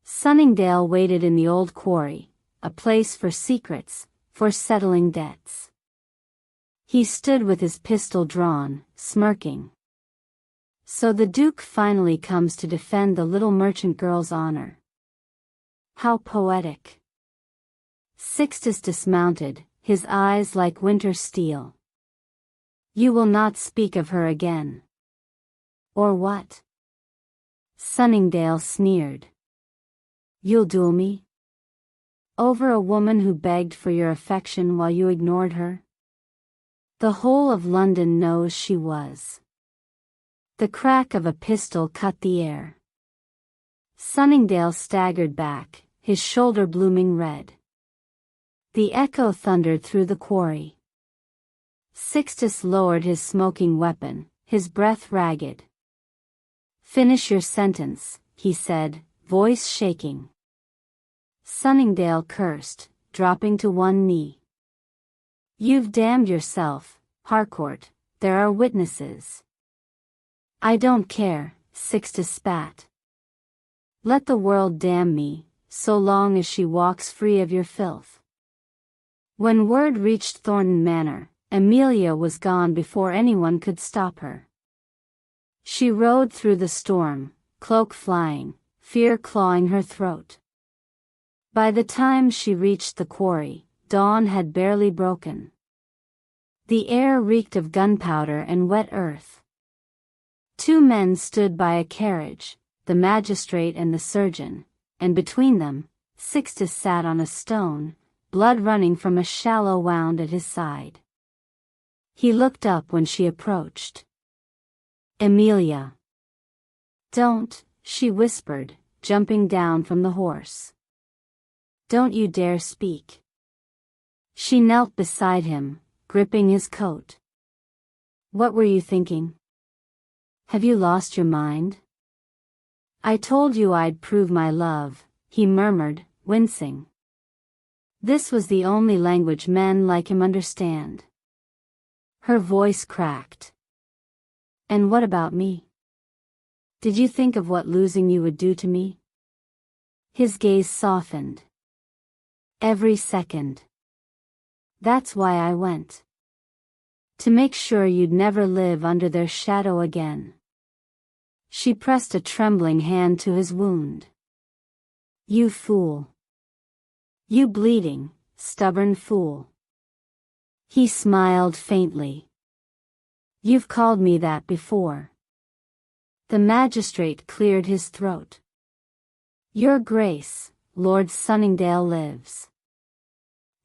Sunningdale waited in the old quarry, a place for secrets, for settling debts. He stood with his pistol drawn, smirking. So the Duke finally comes to defend the little merchant girl's honor. How poetic. Sixtus dismounted, his eyes like winter steel. You will not speak of her again. Or what? Sunningdale sneered. You'll duel me? Over a woman who begged for your affection while you ignored her? The whole of London knows she was. The crack of a pistol cut the air. Sunningdale staggered back, his shoulder blooming red. The echo thundered through the quarry. Sixtus lowered his smoking weapon, his breath ragged. Finish your sentence, he said, voice shaking. Sunningdale cursed, dropping to one knee. You've damned yourself, Harcourt, there are witnesses. I don't care, Sixtus spat. Let the world damn me, so long as she walks free of your filth. When word reached Thornton Manor, Amelia was gone before anyone could stop her. She rode through the storm, cloak flying, fear clawing her throat. By the time she reached the quarry, dawn had barely broken. The air reeked of gunpowder and wet earth. Two men stood by a carriage, the magistrate and the surgeon, and between them, Sixtus sat on a stone, blood running from a shallow wound at his side. He looked up when she approached. Amelia. Don't, she whispered, jumping down from the horse. Don't you dare speak. She knelt beside him, gripping his coat. What were you thinking? Have you lost your mind? I told you I'd prove my love, he murmured, wincing. This was the only language men like him understand. Her voice cracked. And what about me? Did you think of what losing you would do to me? His gaze softened. Every second. That's why I went. To make sure you'd never live under their shadow again. She pressed a trembling hand to his wound. You fool. You bleeding, stubborn fool. He smiled faintly. You've called me that before. The magistrate cleared his throat. Your Grace, Lord Sunningdale lives.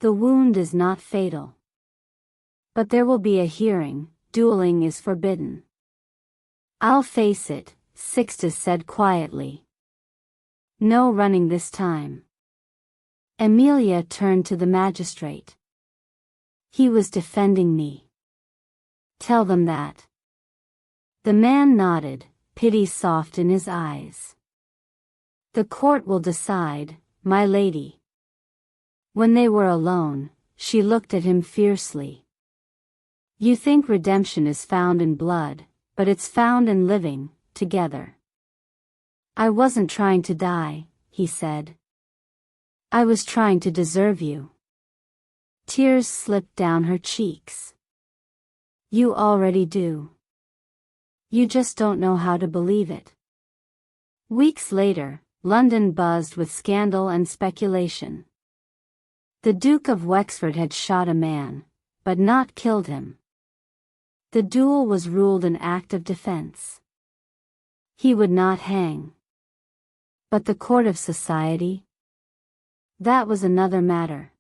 The wound is not fatal. But there will be a hearing, dueling is forbidden. I'll face it, Sixtus said quietly. No running this time. Amelia turned to the magistrate. He was defending me. Tell them that. The man nodded, pity soft in his eyes. The court will decide, my lady. When they were alone, she looked at him fiercely. You think redemption is found in blood, but it's found in living, together. I wasn't trying to die, he said. I was trying to deserve you. Tears slipped down her cheeks. You already do. You just don't know how to believe it. Weeks later, London buzzed with scandal and speculation. The Duke of Wexford had shot a man, but not killed him. The duel was ruled an act of defense. He would not hang. But the court of society? That was another matter.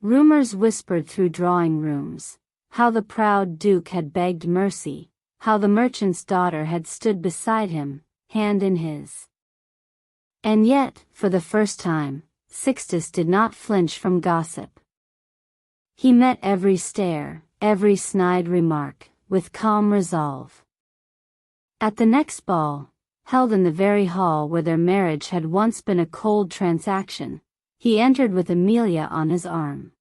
Rumors whispered through drawing rooms, how the proud Duke had begged mercy, how the merchant's daughter had stood beside him, hand in his. And yet, for the first time, Sixtus did not flinch from gossip. He met every stare, every snide remark, with calm resolve. At the next ball, held in the very hall where their marriage had once been a cold transaction, he entered with Amelia on his arm.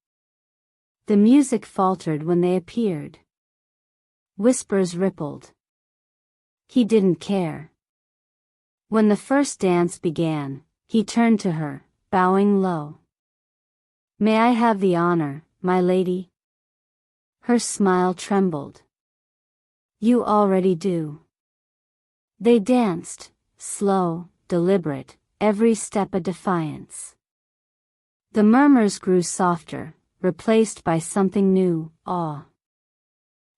The music faltered when they appeared. Whispers rippled. He didn't care. When the first dance began, he turned to her, bowing low. "May I have the honor, my lady?" Her smile trembled. "You already do." They danced, slow, deliberate, every step a defiance. The murmurs grew softer, replaced by something new, awe.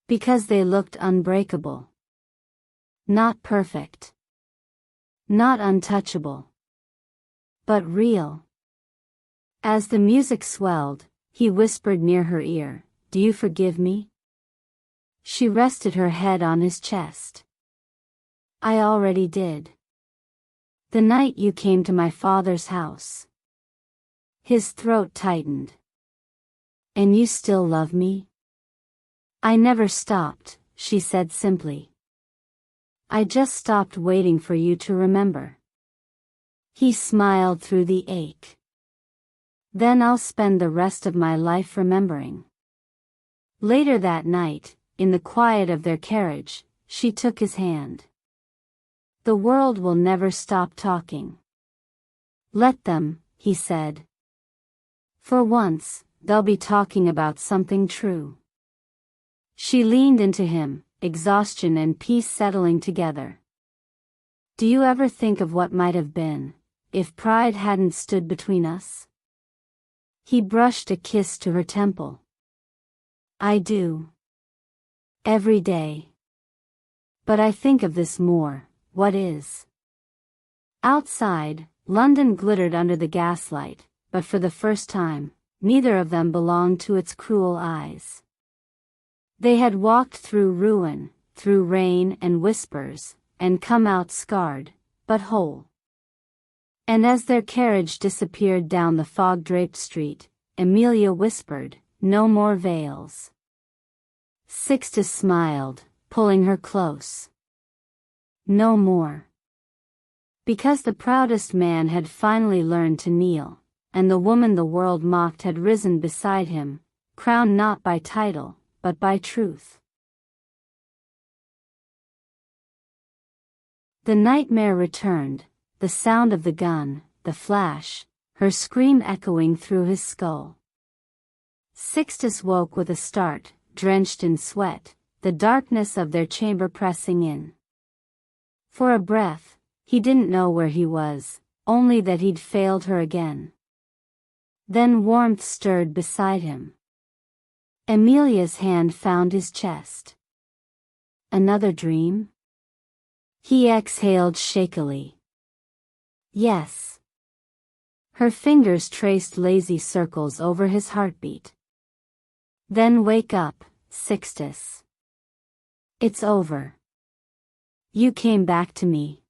Because they looked unbreakable. Not perfect. Not untouchable. But real. As the music swelled, he whispered near her ear, "Do you forgive me?" She rested her head on his chest. "I already did. The night you came to my father's house." His throat tightened. "And you still love me?" "I never stopped," she said simply. "I just stopped waiting for you to remember." He smiled through the ache. "Then I'll spend the rest of my life remembering." Later that night, in the quiet of their carriage, she took his hand. "The world will never stop talking." "Let them," he said. "For once, they'll be talking about something true." She leaned into him, exhaustion and peace settling together. "Do you ever think of what might have been, if pride hadn't stood between us?" He brushed a kiss to her temple. "I do. Every day. But I think of this more, what is?" Outside, London glittered under the gaslight, but for the first time, neither of them belonged to its cruel eyes. They had walked through ruin, through rain and whispers, and come out scarred, but whole. And as their carriage disappeared down the fog-draped street, Amelia whispered, "No more veils." Sixtus smiled, pulling her close. "No more." Because the proudest man had finally learned to kneel, and the woman the world mocked had risen beside him, crowned not by title, but by truth. The nightmare returned, the sound of the gun, the flash, her scream echoing through his skull. Sixtus woke with a start, drenched in sweat, the darkness of their chamber pressing in. For a breath, he didn't know where he was, only that he'd failed her again. Then warmth stirred beside him. Amelia's hand found his chest. Another dream? He exhaled shakily. Yes. Her fingers traced lazy circles over his heartbeat. Then wake up, Sixtus. It's over. You came back to me.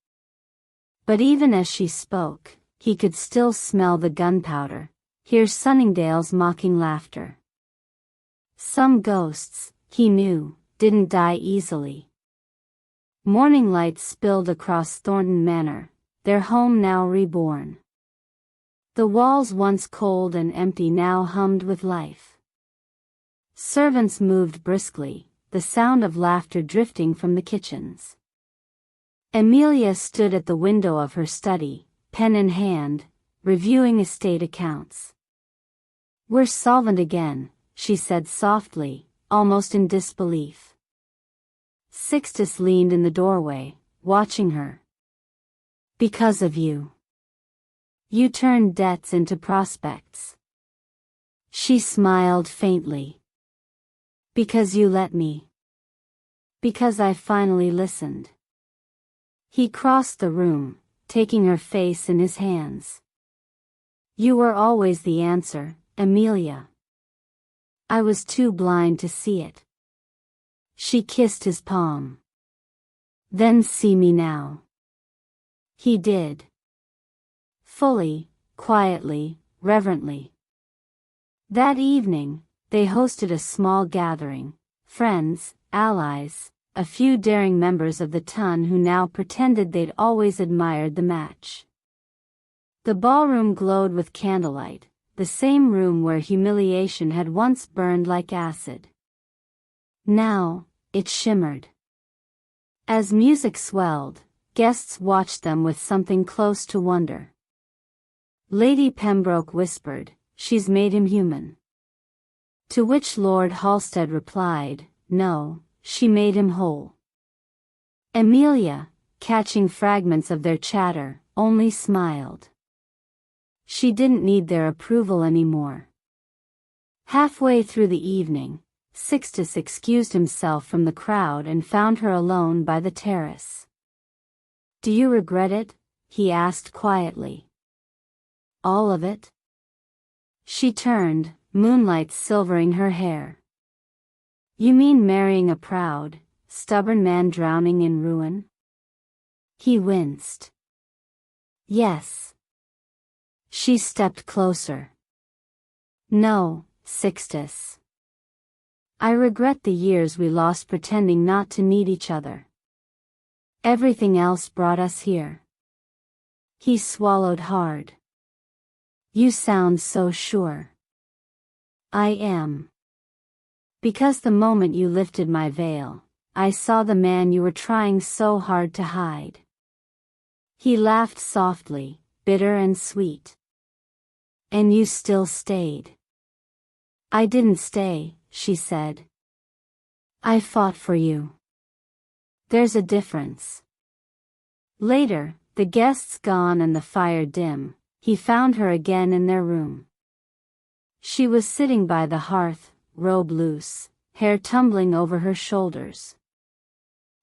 But even as she spoke, he could still smell the gunpowder, hear Sunningdale's mocking laughter. Some ghosts, he knew, didn't die easily. Morning light spilled across Thornton Manor, their home now reborn. The walls once cold and empty now hummed with life. Servants moved briskly, the sound of laughter drifting from the kitchens. Amelia stood at the window of her study, pen in hand, reviewing estate accounts. We're solvent again, she said softly, almost in disbelief. Sixtus leaned in the doorway, watching her. Because of you. You turned debts into prospects. She smiled faintly. Because you let me. Because I finally listened. He crossed the room, taking her face in his hands. You were always the answer, Emilia. I was too blind to see it. She kissed his palm. Then see me now. He did. Fully, quietly, reverently. That evening, they hosted a small gathering, friends, allies, a few daring members of the ton who now pretended they'd always admired the match. The ballroom glowed with candlelight, the same room where humiliation had once burned like acid. Now, it shimmered. As music swelled, guests watched them with something close to wonder. Lady Pembroke whispered, "She's made him human." To which Lord Halstead replied, "No, she made him whole." Emilia, catching fragments of their chatter, only smiled. She didn't need their approval anymore. Halfway through the evening, Sixtus excused himself from the crowd and found her alone by the terrace. "Do you regret it?" he asked quietly. "All of it?" She turned, moonlight silvering her hair. "You mean marrying a proud, stubborn man drowning in ruin?" He winced. "Yes." She stepped closer. "No, Sixtus. I regret the years we lost pretending not to need each other. Everything else brought us here." He swallowed hard. "You sound so sure." "I am. Because the moment you lifted my veil, I saw the man you were trying so hard to hide." He laughed softly, bitter and sweet. "And you still stayed." "I didn't stay," she said. "I fought for you." There's a difference. Later, the guests gone and the fire dim, he found her again in their room. She was sitting by the hearth, robe loose, hair tumbling over her shoulders.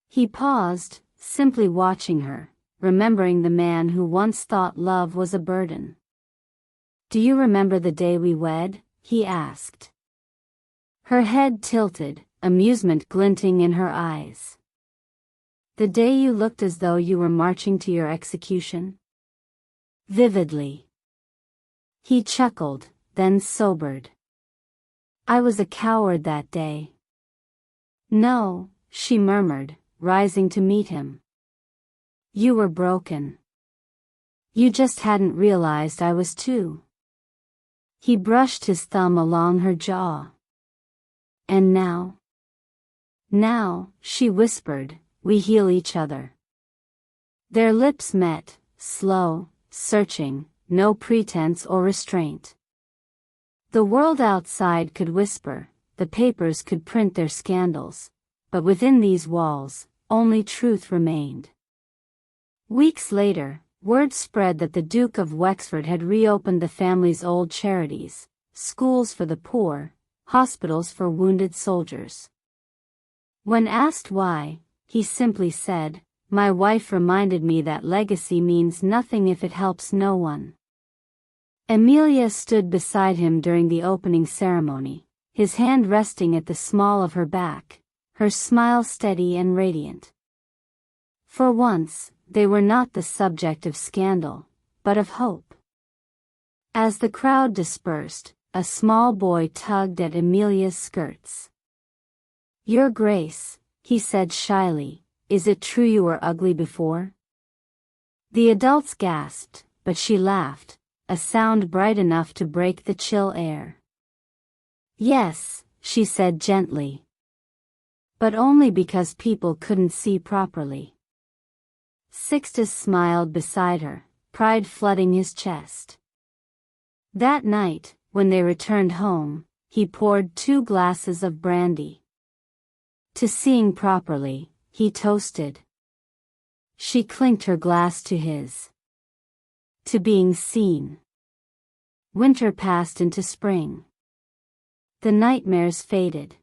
He paused, simply watching her, remembering the man who once thought love was a burden. "Do you remember the day we wed?" he asked. Her head tilted, amusement glinting in her eyes. "The day you looked as though you were marching to your execution?" "Vividly." He chuckled, then sobered. "I was a coward that day." "No," she murmured, rising to meet him. "You were broken. You just hadn't realized I was too." He brushed his thumb along her jaw. "And now?" "Now," she whispered, "we heal each other." Their lips met, slow, searching, no pretense or restraint. The world outside could whisper, the papers could print their scandals, but within these walls, only truth remained. Weeks later, word spread that the Duke of Wexford had reopened the family's old charities, schools for the poor, hospitals for wounded soldiers. When asked why, he simply said, "My wife reminded me that legacy means nothing if it helps no one." Emilia stood beside him during the opening ceremony, his hand resting at the small of her back, her smile steady and radiant. For once, they were not the subject of scandal, but of hope. As the crowd dispersed, a small boy tugged at Emilia's skirts. "Your Grace," he said shyly, "is it true you were ugly before?" The adults gasped, but she laughed, a sound bright enough to break the chill air. "Yes," she said gently. "But only because people couldn't see properly." Sixtus smiled beside her, pride flooding his chest. That night, when they returned home, he poured 2 glasses of brandy. To seeing properly, he toasted. She clinked her glass to his. To being seen. Winter passed into spring. The nightmares faded.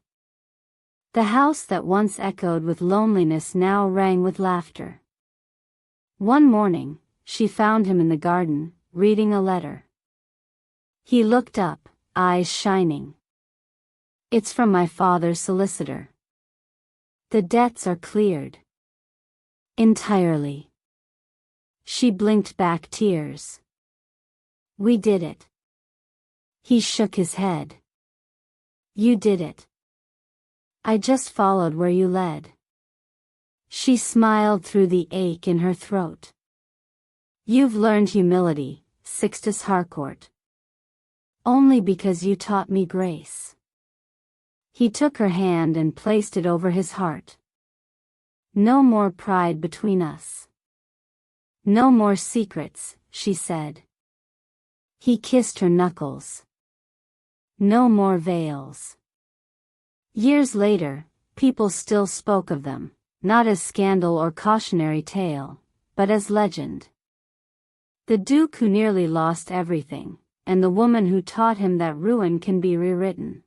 The house that once echoed with loneliness now rang with laughter. One morning, she found him in the garden, reading a letter. He looked up, eyes shining. It's from my father's solicitor. The debts are cleared. Entirely. She blinked back tears. We did it. He shook his head. You did it. I just followed where you led. She smiled through the ache in her throat. You've learned humility, Sixtus Harcourt. Only because you taught me grace. He took her hand and placed it over his heart. No more pride between us. No more secrets, she said. He kissed her knuckles. No more veils. Years later, people still spoke of them, not as scandal or cautionary tale, but as legend. The Duke who nearly lost everything, and the woman who taught him that ruin can be rewritten.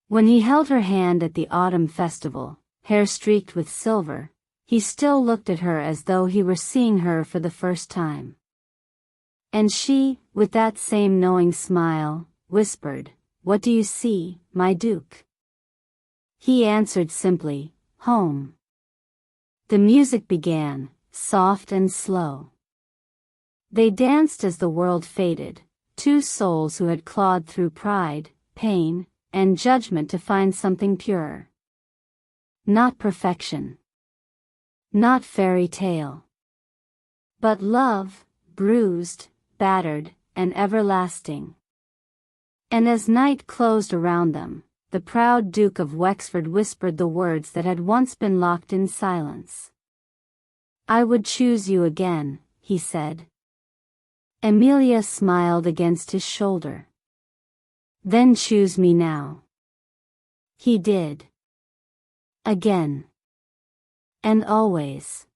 When he held her hand at the autumn festival, hair streaked with silver, he still looked at her as though he were seeing her for the first time. And she, with that same knowing smile, whispered, "What do you see, my Duke?" He answered simply, "Home." The music began, soft and slow. They danced as the world faded, 2 souls who had clawed through pride, pain, and judgment to find something purer. Not perfection. Not fairy tale. But love, bruised, battered, and everlasting. And as night closed around them, the proud Duke of Wexford whispered the words that had once been locked in silence. I would choose you again, he said. Emilia smiled against his shoulder. Then choose me now. He did. Again. And always.